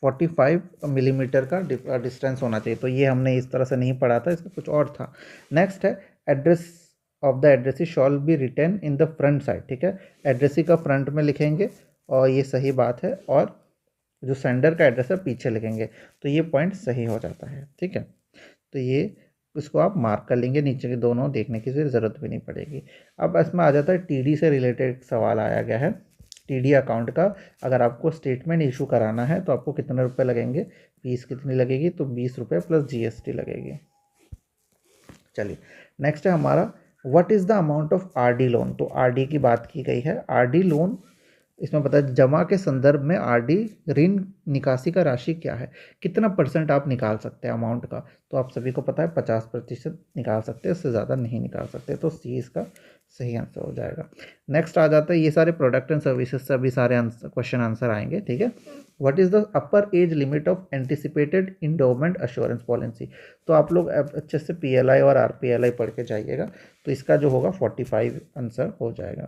A: 45 मिलीमीटर का डिस्टेंस होना चाहिए। तो ये हमने इस तरह से नहीं पढ़ा था, इसका कुछ और था। नेक्स्ट है, address of the addressee shall be written in the front side. ठीक है, एड्रेसी का फ्रंट में लिखेंगे और ये सही बात है, और जो सेंडर का एड्रेस है पीछे लिखेंगे, तो ये पॉइंट सही हो जाता है। ठीक है, तो ये इसको आप मार्क कर लेंगे, नीचे के दोनों देखने की ज़रूरत भी नहीं पड़ेगी। अब इसमें आ जाता है, टीडी से रिलेटेड सवाल आया गया है, टीडी अकाउंट का, अगर आपको स्टेटमेंट इशू कराना है तो आपको कितने रुपए लगेंगे, फीस कितनी लगेगी, तो 20 रुपये प्लस GST लगेगी। चलिए, नेक्स्ट है हमारा, what is the amount of RD loan. तो आरडी की बात की गई है, आरडी लोन, इसमें पता है, जमा के संदर्भ में आरडी ऋण निकासी का राशि क्या है, कितना % आप निकाल सकते हैं अमाउंट का, तो आप सभी को पता है 50% निकाल सकते हैं, उससे ज़्यादा नहीं निकाल सकते, तो सी इसका सही आंसर हो जाएगा। नेक्स्ट आ जाता है, ये सारे प्रोडक्ट एंड सर्विसेज से अभी सारे क्वेश्चन आंसर आएंगे। ठीक है, what is the upper age limit of anticipated endowment assurance policy. तो आप लोग अच्छे से PLI और RPLI पढ़ के जाइएगा, तो इसका जो होगा 45 आंसर हो जाएगा।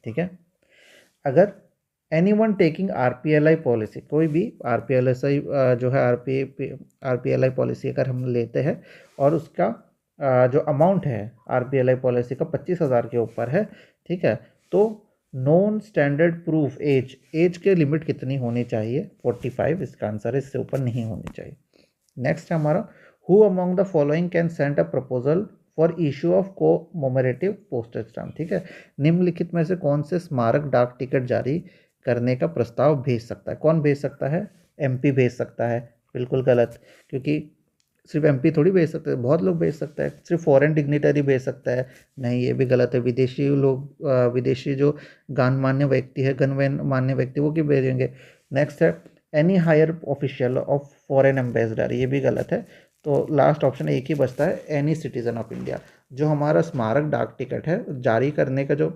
A: ठीक है, अगर एनीवन टेकिंग RPLI पॉलिसी, कोई भी RPLI जो है RPLI पॉलिसी अगर हम लेते हैं और उसका जो अमाउंट है RPLI पॉलिसी का 25,000 के ऊपर है, ठीक है, तो नॉन स्टैंडर्ड प्रूफ एज के लिमिट कितनी होनी चाहिए, 45, इसका आंसर है, इससे ऊपर नहीं होनी चाहिए। नेक्स्ट है हमारा, who among the following can send a proposal for issue of commemorative postage stamp, ठीक है, निम्नलिखित में से कौन से स्मारक डाक टिकट जारी करने का प्रस्ताव भेज सकता है? कौन भेज सकता है? एमपी भेज सकता है। बिल्कुल गलत, क्योंकि सिर्फ एमपी थोड़ी भेज सकते हैं, बहुत लोग भेज सकते हैं। सिर्फ फॉरेन डिग्निटरी भेज सकता है? नहीं, ये भी गलत है। विदेशी लोग, विदेशी जो गणमान्य व्यक्ति है, गणमान्य व्यक्ति, वो क्यों भेजेंगे? नेक्स्ट है any higher official of foreign ambassador, ये भी गलत है। तो लास्ट ऑप्शन एक ही बचता है, एनी सिटीजन ऑफ इंडिया। जो हमारा स्मारक डाक टिकट है जारी करने का जो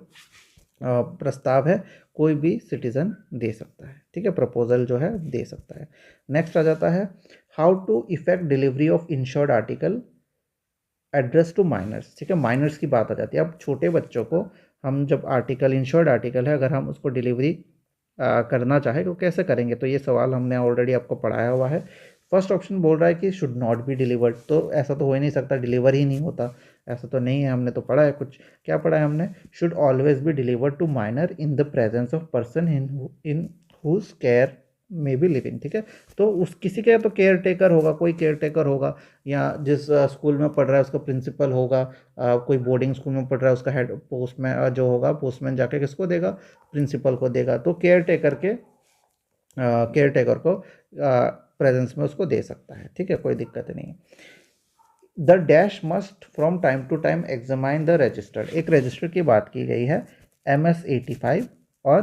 A: प्रस्ताव है, कोई भी सिटीजन दे सकता है, ठीक है, प्रपोजल जो है दे सकता है। नेक्स्ट आ जाता है how to effect delivery of insured article address to minors, ठीक है, माइनर्स की बात आ जाती है। अब छोटे बच्चों को हम जब आर्टिकल, इंश्योर्ड आर्टिकल है, अगर हम उसको डिलीवरी करना चाहे तो कैसे करेंगे? तो ये सवाल हमने ऑलरेडी आपको पढ़ाया हुआ है। फर्स्ट ऑप्शन बोल रहा है कि शुड नॉट बी डिलीवर्ड, तो ऐसा तो हो ही नहीं सकता, डिलीवर ही नहीं होता, ऐसा तो नहीं है। हमने तो पढ़ा है कुछ, क्या पढ़ा है हमने? Should always be delivered to minor in the presence of person in whose care में बी लिविंग, ठीक है। तो उस किसी का तो केयर टेकर होगा, कोई केयर टेकर होगा, या जिस स्कूल में पढ़ रहा है उसका प्रिंसिपल होगा, कोई बोर्डिंग स्कूल में पढ़ रहा है उसका हेड पोस्टमैन जो होगा, पोस्टमैन जाके किसको देगा? प्रिंसिपल को देगा। तो केयर टेकर को प्रेजेंस में उसको दे सकता है, ठीक है, कोई दिक्कत नहीं है। The dash must from time to time examine the register, एक रजिस्टर की बात की गई है, MS-85 और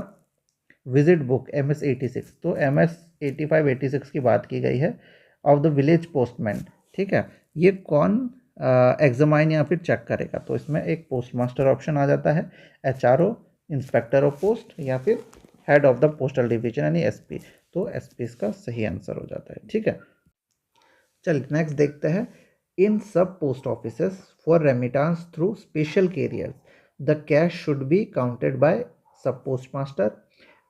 A: विजिट बुक MS-86। तो MS-85 86 की बात की गई है ऑफ द विलेज पोस्टमैन, ठीक है। ये कौन एग्जामाइन या फिर चेक करेगा? तो इसमें एक पोस्ट मास्टर ऑप्शन आ जाता है, HRO, इंस्पेक्टर ऑफ पोस्ट, या फिर head of the postal division यानी SP। तो SP इसका सही आंसर हो जाता है, ठीक है। चलिए नेक्स्ट देखते हैं। In sub post offices for remittance through special carriers the cash should be counted by sub post master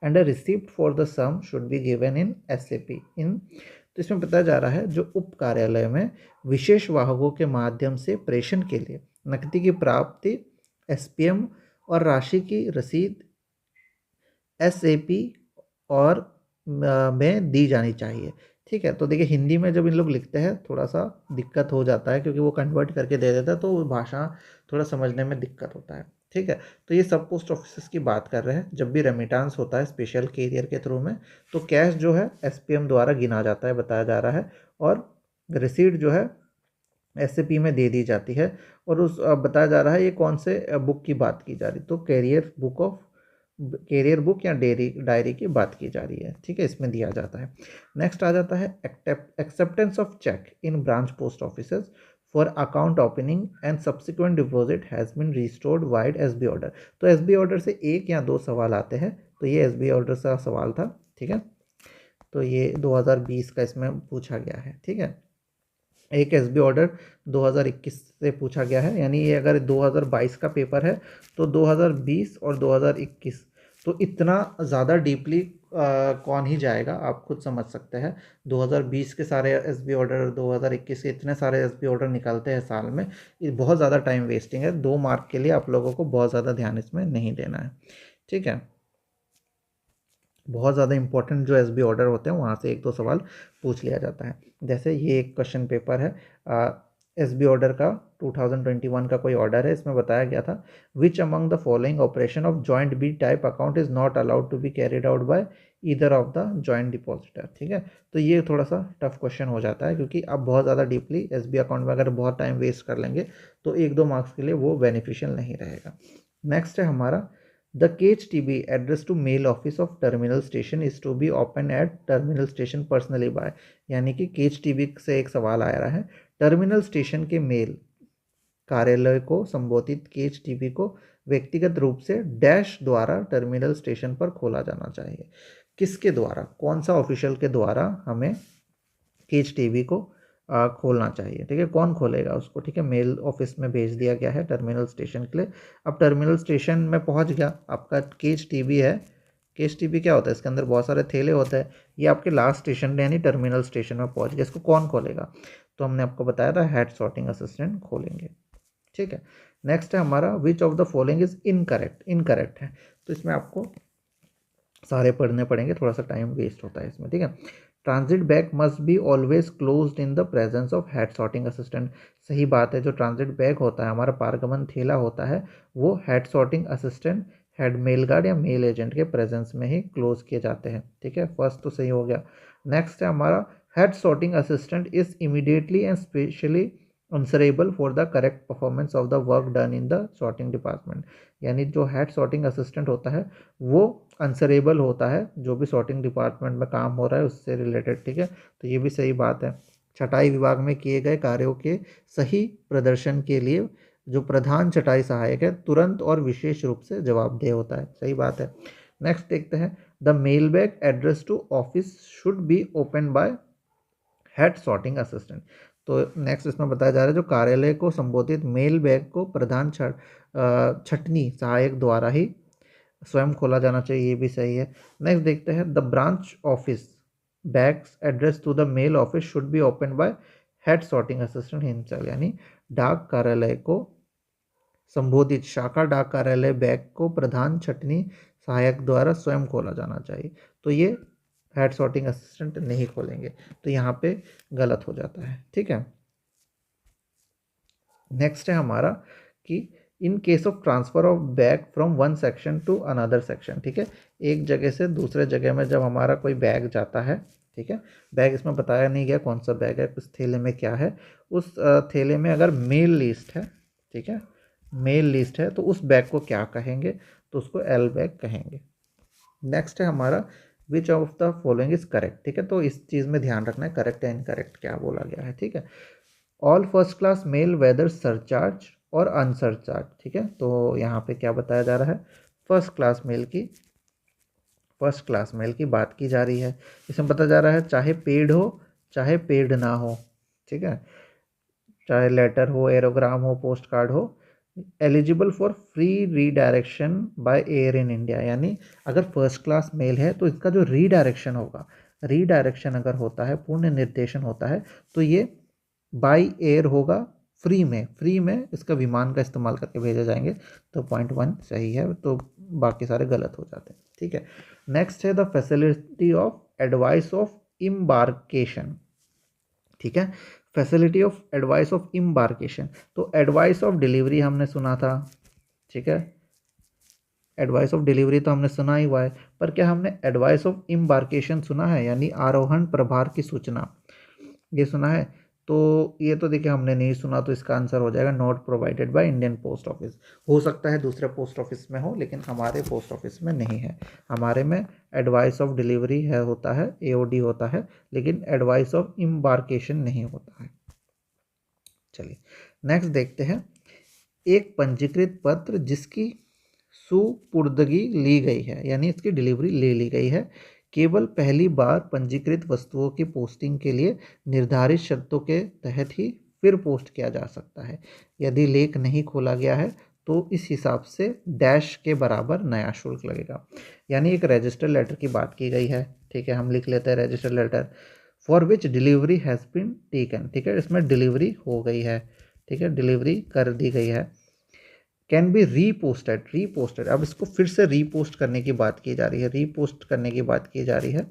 A: and a receipt for the sum should be given in SAP in. तो इसमें बताया जा रहा है जो उप कार्यालय में विशेष वाहकों के माध्यम से प्रेषण के लिए नकदी की प्राप्ति SPM और राशि की रसीद SAP और में दी जानी चाहिए, ठीक है। तो देखिए हिंदी में जब इन लोग लिखते हैं थोड़ा सा दिक्कत हो जाता है, क्योंकि वो कन्वर्ट करके दे देता है, तो वो भाषा थोड़ा समझने में दिक्कत होता है, ठीक है। तो ये सब पोस्ट ऑफिस की बात कर रहे हैं। जब भी रेमिटेंस होता है स्पेशल कैरियर के थ्रू में, तो कैश जो है SPM द्वारा गिना जाता है, बताया जा रहा है, और रिसीट जो है SAP में दे दी जाती है। और उस बताया जा रहा है ये कौन से बुक की बात की जा रही, तो कैरियर बुक या डायरी की बात की जा रही है, ठीक है, इसमें दिया जाता है। नेक्स्ट आ जाता है acceptance of cheque in branch post offices for account opening and subsequent deposit has been restored vide SB order. तो SB ऑर्डर से एक या दो सवाल आते हैं, तो ये SB ऑर्डर का सवाल था, ठीक है। तो ये 2020 का इसमें पूछा गया है, ठीक है। एक SB ऑर्डर 2021 से पूछा गया है, यानी ये अगर 2022 का पेपर है तो 2020 और 2021, तो इतना ज़्यादा डीपली कौन ही जाएगा, आप खुद समझ सकते हैं। 2020 के सारे SB ऑर्डर, 2021 के इतने सारे SB ऑर्डर निकालते हैं साल में, ये बहुत ज़्यादा टाइम वेस्टिंग है। 2 मार्क के लिए आप लोगों को बहुत ज़्यादा ध्यान इसमें नहीं देना है, ठीक है। बहुत ज़्यादा इंपॉर्टेंट जो SB ऑर्डर होते हैं वहाँ से एक दो सवाल पूछ लिया जाता है। जैसे ये एक क्वेश्चन पेपर है SB ऑर्डर का, 2021 का कोई ऑर्डर है, इसमें बताया गया था which among the following operation of joint B type account is not allowed to be carried out by either of the joint depositor, ठीक है। तो ये थोड़ा सा टफ क्वेश्चन हो जाता है, क्योंकि आप बहुत ज़्यादा डीपली SB अकाउंट में अगर बहुत टाइम वेस्ट कर लेंगे तो एक दो मार्क्स के लिए वो बेनिफिशियल नहीं रहेगा। नेक्स्ट है हमारा The KHTB address to mail office of terminal station is to be open at terminal station personally by, यानी कि KHTB से एक सवाल आ रहा है, टर्मिनल स्टेशन के मेल कार्यालय को संबोधित KHTB को व्यक्तिगत रूप से डैश द्वारा टर्मिनल स्टेशन पर खोला जाना चाहिए। किसके द्वारा, कौन सा ऑफिशियल के द्वारा हमें KHTB को खोलना चाहिए, ठीक है, कौन खोलेगा उसको, ठीक है। मेल ऑफिस में भेज दिया गया है टर्मिनल स्टेशन के लिए। अब टर्मिनल स्टेशन में पहुंच गया, आपका KHTB है। KHTB क्या होता है, इसके अंदर बहुत सारे थैले होते हैं, ये आपके लास्ट स्टेशन यानी टर्मिनल स्टेशन में पहुंच गया, इसको कौन खोलेगा? तो हमने आपको बताया था हेड सॉर्टिंग असिस्टेंट खोलेंगे, ठीक है। नेक्स्ट है हमारा which of the following is incorrect, incorrect है, तो इसमें आपको सारे पढ़ने पड़ेंगे, थोड़ा सा टाइम वेस्ट होता है इसमें, ठीक है। Transit bag must be always closed in the presence of head sorting assistant. सही बात है, जो ट्रांजिट बैग होता है, हमारा पारगमन थैला होता है, वो head sorting assistant, head mail guard या मेल एजेंट के प्रेजेंस में ही क्लोज किए जाते हैं। ठीक है, फर्स्ट तो सही हो गया। नेक्स्ट है हमारा, head sorting assistant is immediately and specially answerable for the correct performance of the work done in the sorting department. यानी जो हेड सॉर्टिंग असिस्टेंट होता है वो आंसरेबल होता है जो भी सॉर्टिंग डिपार्टमेंट में काम हो रहा है उससे रिलेटेड। ठीक है, तो ये भी सही बात है। छटाई विभाग में किए गए कार्यों के सही प्रदर्शन के लिए जो प्रधान छटाई सहायक है तुरंत और विशेष रूप से जवाबदेह होता है। सही बात है। नेक्स्ट देखते हैं, the mail bag address to office should be open by head sorting assistant. तो नेक्स्ट इसमें बताया जा रहा है जो कार्यालय को संबोधित मेल बैग को प्रधान छटनी सहायक द्वारा ही स्वयं खोला जाना चाहिए, ये भी सही है। नेक्स्ट देखते हैं, the branch office bags address to the mail office should be open by head sorting assistant himself. यानी डाक कार्यालय को संबोधित शाखा डाक कार्यालय बैग को प्रधान छटनी सहायक द्वारा स्वयं खोला जाना चाहिए। तो ये हेड सॉर्टिंग असिस्टेंट नहीं खोलेंगे, तो यहाँ पे गलत हो जाता है। ठीक है, नेक्स्ट है हमारा कि in case of transfer of bag from one section two another section. ठीक है, एक जगह से दूसरे जगह में जब हमारा कोई बैग जाता है, ठीक है, बैग इसमें बताया नहीं गया कौन सा बैग है, उस थैले में क्या है, उस थैले में अगर मेल लिस्ट है, ठीक है, मेल लिस्ट है, तो उस बैग को क्या कहेंगे, तो उसको एल बैग कहेंगे। नेक्स्ट है हमारा, which of the following is correct. ठीक है, तो इस चीज़ में ध्यान रखना है करेक्ट या इनकरेक्ट क्या बोला गया है। ठीक है, all first class mail whether surcharge और अनसरचार्ज। ठीक है, तो यहाँ पे क्या बताया जा रहा है, फर्स्ट क्लास मेल की बात की जा रही है। इसमें बताया जा रहा है चाहे पेड हो चाहे पेड ना हो, ठीक है, चाहे लेटर हो, एरोग्राम हो, पोस्ट कार्ड हो, eligible for free redirection by air in India. यानी अगर फर्स्ट क्लास मेल है तो इसका जो रीडायरेक्शन होगा, रीडायरेक्शन अगर होता है, पूर्ण निर्देशन होता है, तो ये बाय एयर होगा, फ्री में इसका विमान का इस्तेमाल करके भेजे जाएंगे। तो पॉइंट 1 सही है, तो बाकी सारे गलत हो जाते हैं। ठीक है, नेक्स्ट है the facility of advice of embarkation. ठीक है, facility of advice of embarkation, तो एडवाइस ऑफ डिलीवरी हमने सुना था। ठीक है, एडवाइस ऑफ डिलीवरी तो हमने सुना ही हुआ है, पर क्या हमने एडवाइस ऑफ इम्बार्केशन सुना है, यानी आरोहण प्रभार की सूचना, ये सुना है? तो ये तो देखिए हमने नहीं सुना, तो इसका आंसर हो जाएगा not provided by Indian post office. हो सकता है दूसरे पोस्ट ऑफिस में हो, लेकिन हमारे पोस्ट ऑफिस में नहीं है। हमारे में एडवाइस ऑफ डिलीवरी है, होता है, एओडी होता है, लेकिन एडवाइस ऑफ इम्बार्केशन नहीं होता है। चलिए नेक्स्ट देखते हैं, एक पंजीकृत पत्र जिसकी सुपुर्दगी ली गई है, यानी इसकी डिलीवरी ले ली गई है, केवल पहली बार पंजीकृत वस्तुओं की पोस्टिंग के लिए निर्धारित शर्तों के तहत ही फिर पोस्ट किया जा सकता है। यदि लेख नहीं खोला गया है तो इस हिसाब से डैश के बराबर नया शुल्क लगेगा। यानी एक रजिस्टर लेटर की बात की गई है। ठीक है, हम लिख लेते हैं register letter for which delivery has been taken. ठीक है, इसमें डिलीवरी हो गई है, ठीक है, डिलीवरी कर दी गई है। कैन बी रीपोस्टेड, अब इसको फिर से रीपोस्ट करने की बात की जा रही है, रीपोस्ट करने की बात की जा रही है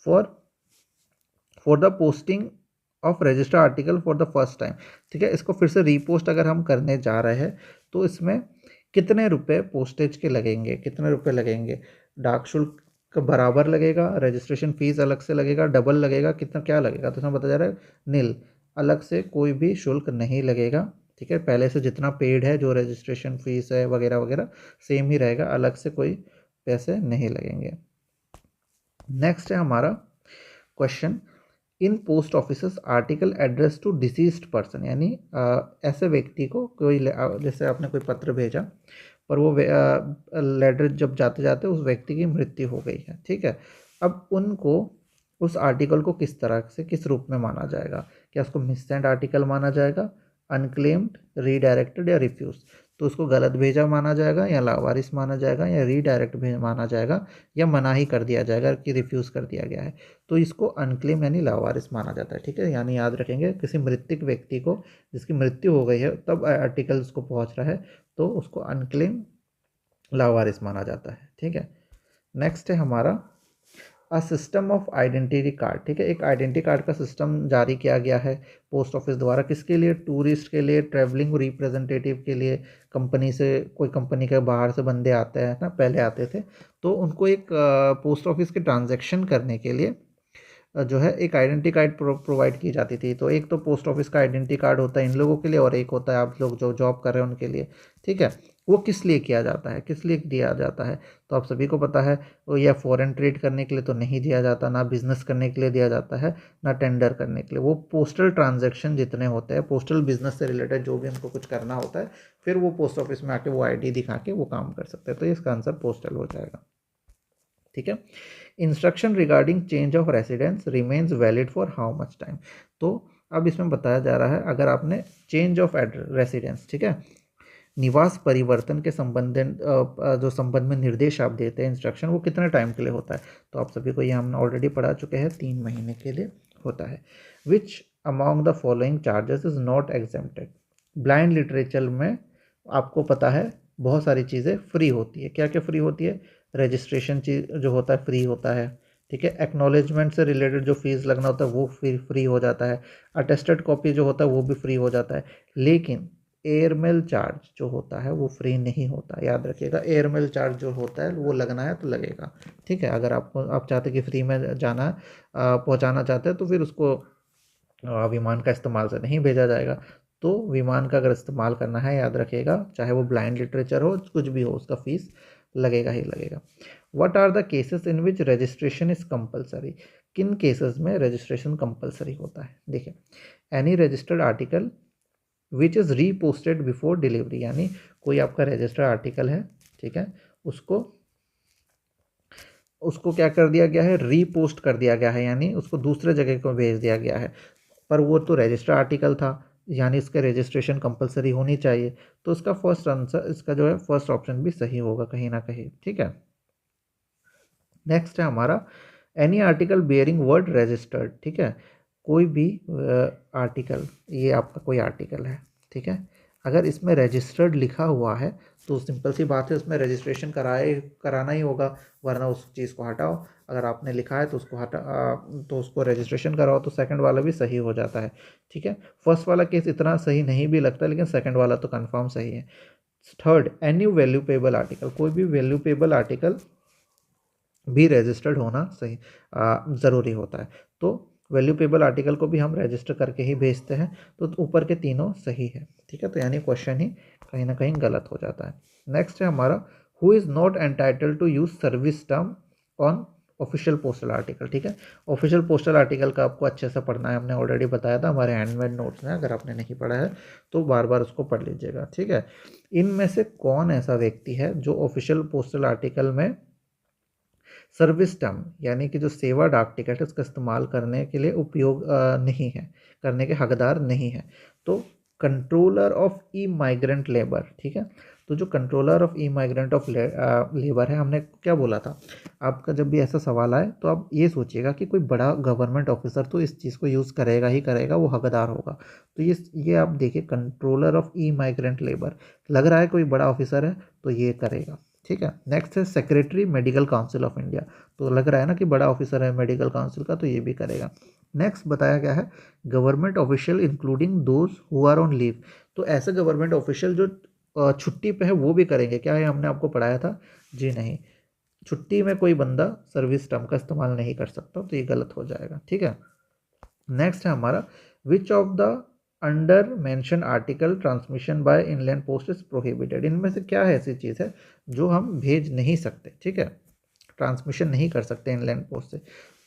A: for the posting of register article for the first time. ठीक है, इसको फिर से रीपोस्ट अगर हम करने जा रहे हैं तो इसमें कितने रुपए पोस्टेज के लगेंगे, कितने रुपए लगेंगे, डाक शुल्क का बराबर लगेगा, रजिस्ट्रेशन फीस अलग से लगेगा, डबल लगेगा, कितना क्या लगेगा, तो इसमें बताया जा रहा है नील, अलग से कोई भी शुल्क नहीं लगेगा। ठीक है, पहले से जितना पेड है, जो रजिस्ट्रेशन फीस है वगैरह वगैरह सेम ही रहेगा, अलग से कोई पैसे नहीं लगेंगे। नेक्स्ट है हमारा question, in post office article address to deceased person, यानी ऐसे व्यक्ति को कोई जैसे आपने कोई पत्र भेजा पर वो लेटर जब जाते जाते उस व्यक्ति की मृत्यु हो गई है। ठीक है, अब उनको उस आर्टिकल को किस तरह से, किस रूप में माना जाएगा, क्या उसको मिससेंट आर्टिकल माना जाएगा, अनक्लेम्ड, रीडायरेक्टेड या रिफ्यूज। तो उसको गलत भेजा माना जाएगा, या लावारिस माना जाएगा, या रीडायरेक्ट माना जाएगा, या मना ही कर दिया जाएगा कि रिफ्यूज़ कर दिया गया है। तो इसको अनक्लेम यानी लावारिस माना जाता है। ठीक है, यानी याद रखेंगे किसी मृतक व्यक्ति को जिसकी मृत्यु हो गई है तब आर्टिकल उसको पहुंच रहा है तो उसको अनक्लेम लावारिस माना जाता है। ठीक है, नेक्स्ट है हमारा a system of identity card, ठीक है, एक आइडेंटिटी कार्ड का सिस्टम जारी किया गया है पोस्ट ऑफिस द्वारा, किसके लिए, टूरिस्ट के लिए, ट्रैवलिंग रिप्रेजेंटेटिव के लिए, कंपनी से, कोई कंपनी के बाहर से बंदे आते हैं ना, पहले आते थे, तो उनको एक पोस्ट ऑफिस के ट्रांजैक्शन करने के लिए जो है एक आइडेंटिटी कार्ड प्रोवाइड की जाती थी। तो एक तो पोस्ट ऑफिस का आइडेंटिटी कार्ड होता है इन लोगों के लिए, और एक होता है आप लोग जो जॉब कर रहे हैं उनके लिए, ठीक है। वो किस लिए किया जाता है, किस लिए दिया जाता है, तो आप सभी को पता है, वो या फॉरेन ट्रेड करने के लिए तो नहीं दिया जाता, ना बिजनेस करने के लिए दिया जाता है, ना टेंडर करने के लिए। वो पोस्टल ट्रांजेक्शन जितने होते हैं, पोस्टल बिजनेस से रिलेटेड जो भी उनको कुछ करना होता है, फिर वो पोस्ट ऑफिस में आके वो आईडी दिखा के वो काम कर सकते हैं। तो इसका आंसर पोस्टल हो जाएगा, ठीक है। Instruction regarding change of residence remains valid for how much time. तो अब इसमें बताया जा रहा है, अगर आपने चेंज ऑफ रेसिडेंस, ठीक है, निवास परिवर्तन के संबंध जो संबंध में निर्देश आप देते हैं, इंस्ट्रक्शन, वो कितने टाइम के लिए होता है, तो आप सभी को ये हमने ऑलरेडी पढ़ा चुके हैं, 3 महीने के लिए होता है। Which among the following charges is not exempted. Blind literature में आपको पता है बहुत सारी चीज़ें फ्री होती है। क्या क्या फ्री होती है, रजिस्ट्रेशन चीज जो होता है फ्री होता है, ठीक है। एक्नॉलेजमेंट से रिलेटेड जो फीस लगना होता है वो फ्री हो जाता है। अटेस्टेड कॉपी जो होता है वो भी फ्री हो जाता है। लेकिन एयरमेल चार्ज जो होता है वो फ्री नहीं होता, याद रखिएगा। एयरमेल चार्ज जो होता है वो लगना है तो लगेगा, ठीक है। अगर आप चाहते कि फ्री में जाना पहुंचाना चाहते हैं तो फिर उसको विमान का इस्तेमाल से नहीं भेजा जाएगा। तो विमान का अगर इस्तेमाल करना है, याद रखिएगा, चाहे वो ब्लाइंड लिटरेचर हो, कुछ भी हो, उसका फीस लगेगा ही लगेगा। What are the cases in which registration is compulsory. किन केसेस में रजिस्ट्रेशन कंपलसरी होता है, देखिए, any registered article which is reposted before delivery, यानी कोई आपका रजिस्टर्ड आर्टिकल है, ठीक है, उसको उसको क्या कर दिया गया है, रीपोस्ट कर दिया गया है, यानी उसको दूसरे जगह को भेज दिया गया है, पर वो तो रजिस्टर्ड आर्टिकल था, यानी इसका रजिस्ट्रेशन कंपलसरी होनी चाहिए। तो इसका फर्स्ट आंसर, इसका जो है फर्स्ट ऑप्शन भी सही होगा कहीं ना कहीं, ठीक है। नेक्स्ट है हमारा any article bearing word registered, ठीक है, कोई भी आर्टिकल, ये आपका कोई आर्टिकल है, ठीक है, अगर इसमें रजिस्टर्ड लिखा हुआ है तो सिंपल सी बात है, उसमें रजिस्ट्रेशन कराना ही होगा, वरना उस चीज़ को हटाओ। अगर आपने लिखा है तो उसको तो उसको रजिस्ट्रेशन कराओ, तो सेकंड वाला भी सही हो जाता है, ठीक है। फर्स्ट वाला केस इतना सही नहीं भी लगता, लेकिन सेकंड वाला तो कंफर्म सही है। थर्ड, एनी वैल्यूपेबल आर्टिकल, कोई भी वैल्यूपेबल आर्टिकल भी रजिस्टर्ड होना सही ज़रूरी होता है। तो वैल्यूपेबल आर्टिकल को भी हम रजिस्टर करके ही भेजते हैं। तो ऊपर के तीनों सही है, ठीक है। तो यानी क्वेश्चन ही कहीं ना कहीं गलत हो जाता है। नेक्स्ट है हमारा who is not entitled to use service term on official postal article, ठीक है। ऑफिशियल पोस्टल आर्टिकल का आपको अच्छे से पढ़ना है, हमने ऑलरेडी बताया था हमारे हैंडमेड नोट्स में, अगर आपने नहीं पढ़ा है तो बार बार उसको पढ़ लीजिएगा, ठीक है। इनमें से कौन ऐसा व्यक्ति है जो ऑफिशियल पोस्टल आर्टिकल में सर्विस टर्म, यानी कि जो सेवा डाक टिकट है उसका इस्तेमाल करने के लिए उपयोग नहीं है, करने के हकदार नहीं है। तो controller of E migrant labour, ठीक है। तो जो controller of E migrant of labour है, हमने क्या बोला था, आपका जब भी ऐसा सवाल आए तो आप ये सोचिएगा कि कोई बड़ा गवर्नमेंट ऑफिसर तो इस चीज़ को यूज़ करेगा ही करेगा, वो हकदार होगा। तो ये आप देखिए, controller of E migrant labour, लग रहा है कोई बड़ा ऑफिसर है तो ये करेगा, ठीक है। नेक्स्ट है secretary medical council of India, तो लग रहा है ना कि बड़ा ऑफिसर है मेडिकल काउंसिल का, तो ये भी करेगा। नेक्स्ट बताया गया है government official including those who are on leave, तो ऐसे गवर्नमेंट ऑफिशियल जो छुट्टी पे है वो भी करेंगे क्या, है हमने आपको पढ़ाया था, जी नहीं, छुट्टी में कोई बंदा सर्विस टर्म का इस्तेमाल नहीं कर सकता, तो ये गलत हो जाएगा, ठीक है। नेक्स्ट है हमारा which of the under mention article transmission by inland post is prohibited, इनमें से क्या है ऐसी चीज़ है जो हम भेज नहीं सकते, ठीक है, ट्रांसमिशन नहीं कर सकते इनलैंड पोस्ट से।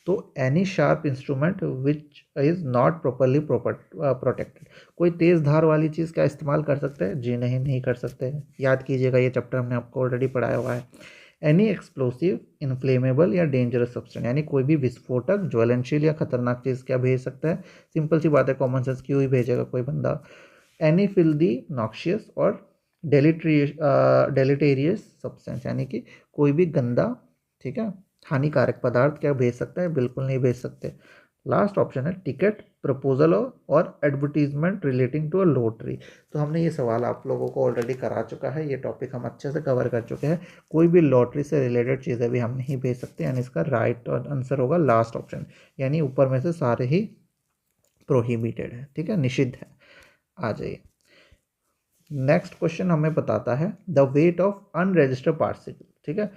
A: तो any sharp instrument which is not properly protected, कोई तेज़ धार वाली चीज़ क्या इस्तेमाल कर सकते हैं, जी नहीं, नहीं कर सकते। याद कीजिएगा, ये चैप्टर हमने आपको ऑलरेडी पढ़ाया हुआ है। एनी एक्सप्लोसिव इन्फ्लेमेबल या डेंजरस सब्सटेंस, यानी कोई भी विस्फोटक, ज्वलनशील या खतरनाक चीज़ क्या भेज सकता है, सिंपल सी बात है, कॉमन सेंस क्यों ही भेजेगा कोई बंदा। एनी फिल्दी, नॉक्शियस और डेलिटेरियस सब्सटेंस, यानी कि कोई भी गंदा, ठीक है, हानिकारक पदार्थ क्या भेज सकता है, बिल्कुल नहीं भेज सकते। लास्ट ऑप्शन है टिकट, प्रपोजल और advertisement relating to a lottery. तो हमने ये सवाल आप लोगों को ऑलरेडी करा चुका है, ये टॉपिक हम अच्छे से कवर कर चुके हैं। कोई भी लॉटरी से रिलेटेड चीज़ें भी हम नहीं भेज सकते, यानी इसका राइट आंसर होगा लास्ट ऑप्शन, यानी ऊपर में से सारे ही प्रोहिबिटेड है, ठीक है, निषिद्ध है। आ जाइए, नेक्स्ट क्वेश्चन हमें बताता है the weight of unregistered parcel, ठीक है।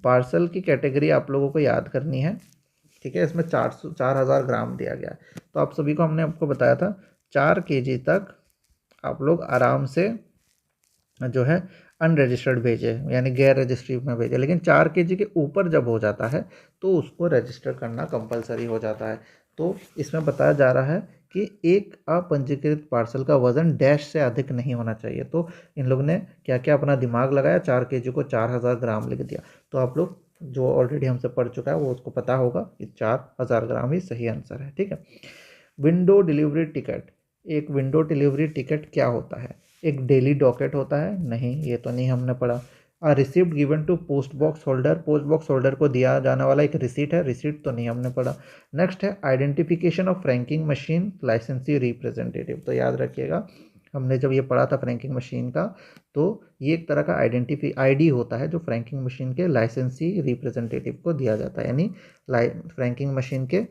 A: पार्सल की कैटेगरी आप लोगों को याद करनी है, ठीक है। इसमें 4,000 ग्राम दिया गया है, तो आप सभी को हमने आपको बताया था 4 kg तक आप लोग आराम से जो है अनरजिस्टर्ड भेजे, यानी गैर रजिस्ट्री में भेजे, लेकिन 4 kg के ऊपर जब हो जाता है तो उसको रजिस्टर करना कंपलसरी हो जाता है। तो इसमें बताया जा रहा है कि एक अपंजीकृत पार्सल का वजन डैश से अधिक नहीं होना चाहिए। तो इन लोग ने क्या क्या अपना दिमाग लगाया, 4 kg को 4,000 ग्राम लिख दिया। तो आप लोग जो ऑलरेडी हमसे पढ़ चुका है वो उसको पता होगा कि 4,000 ग्राम ही सही आंसर है, ठीक है। विंडो डिलीवरी टिकट, एक विंडो डिलीवरी टिकट क्या होता है? एक डेली डॉकेट होता है? नहीं, ये तो नहीं हमने पढ़ा। Receipt given to post box holder, post box holder को दिया जाने वाला एक रिसीट है, रिसीट तो नहीं हमने पढ़ा। नेक्स्ट है आइडेंटिफिकेशन ऑफ फ्रैंकिंग मशीन लाइसेंसी रिप्रेजेंटेटिव। तो याद रखिएगा, हमने जब ये पढ़ा था फ्रैंकिंग मशीन का, तो ये एक तरह का आईडी होता है जो फ्रैंकिंग मशीन के लाइसेंसी रिप्रेजेंटेटिव को दिया जाता है, यानी फ्रैंकिंग मशीन के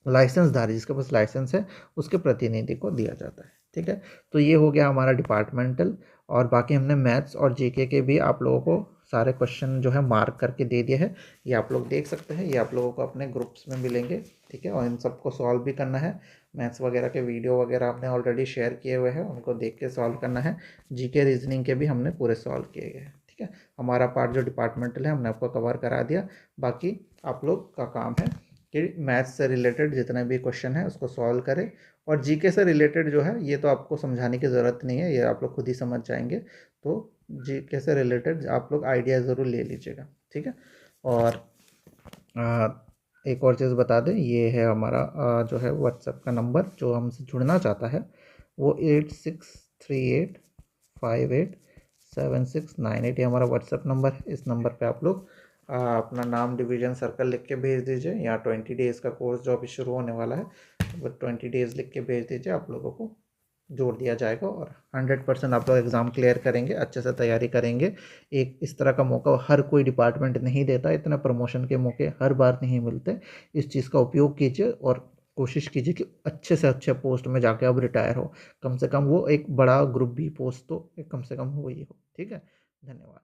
A: लाइसेंसधारी, जिसके पास लाइसेंस है, उसके प्रतिनिधि को दिया जाता है, ठीक है। तो ये हो गया हमारा डिपार्टमेंटल, और बाकी हमने मैथ्स और जीके के भी आप लोगों को सारे क्वेश्चन जो है मार्क करके दे दिए हैं। ये आप लोग देख सकते हैं, ये आप लोगों को अपने ग्रुप्स में मिलेंगे, ठीक है। और इन सबको सॉल्व भी करना है। मैथ्स वगैरह के वीडियो वगैरह हमने ऑलरेडी शेयर किए हुए हैं, उनको देख के सॉल्व करना है। जीके रीजनिंग के भी हमने पूरे सॉल्व किए गए हैं, ठीक है। हमारा पार्ट जो डिपार्टमेंटल है हमने आपको कवर करा दिया। बाकी आप लोग का काम है कि मैथ्स से रिलेटेड जितने भी क्वेश्चन है उसको सॉल्व करें, और जीके से रिलेटेड जो है ये तो आपको समझाने की ज़रूरत नहीं है, ये आप लोग खुद ही समझ जाएंगे। तो जीके से रिलेटेड आप लोग आइडिया ज़रूर ले लीजिएगा, ठीक है। और एक और चीज़ बता दें, ये है हमारा जो है व्हाट्सएप का नंबर, जो हमसे जुड़ना चाहता है वो 8638587698, ये हमारा व्हाट्सएप नंबर है। इस नंबर पे आप लोग अपना नाम, डिवीज़न, सर्कल लिख के भेज दीजिए, या 20 डेज़ का कोर्स जो अभी शुरू होने वाला है वो 20 डेज़ लिख के भेज दीजिए, आप लोगों को जोड़ दिया जाएगा, और 100% आप लोग एग्ज़ाम क्लियर करेंगे, अच्छे से तैयारी करेंगे। एक इस तरह का मौका हर कोई डिपार्टमेंट नहीं देता, इतना प्रमोशन के मौके हर बार नहीं मिलते। इस चीज़ का उपयोग कीजिए और कोशिश कीजिए कि अच्छे से अच्छे पोस्ट में जाके अब रिटायर हो, कम से कम वो एक बड़ा ग्रुप बी पोस्ट तो कम से कम हो ही हो, ठीक है। धन्यवाद।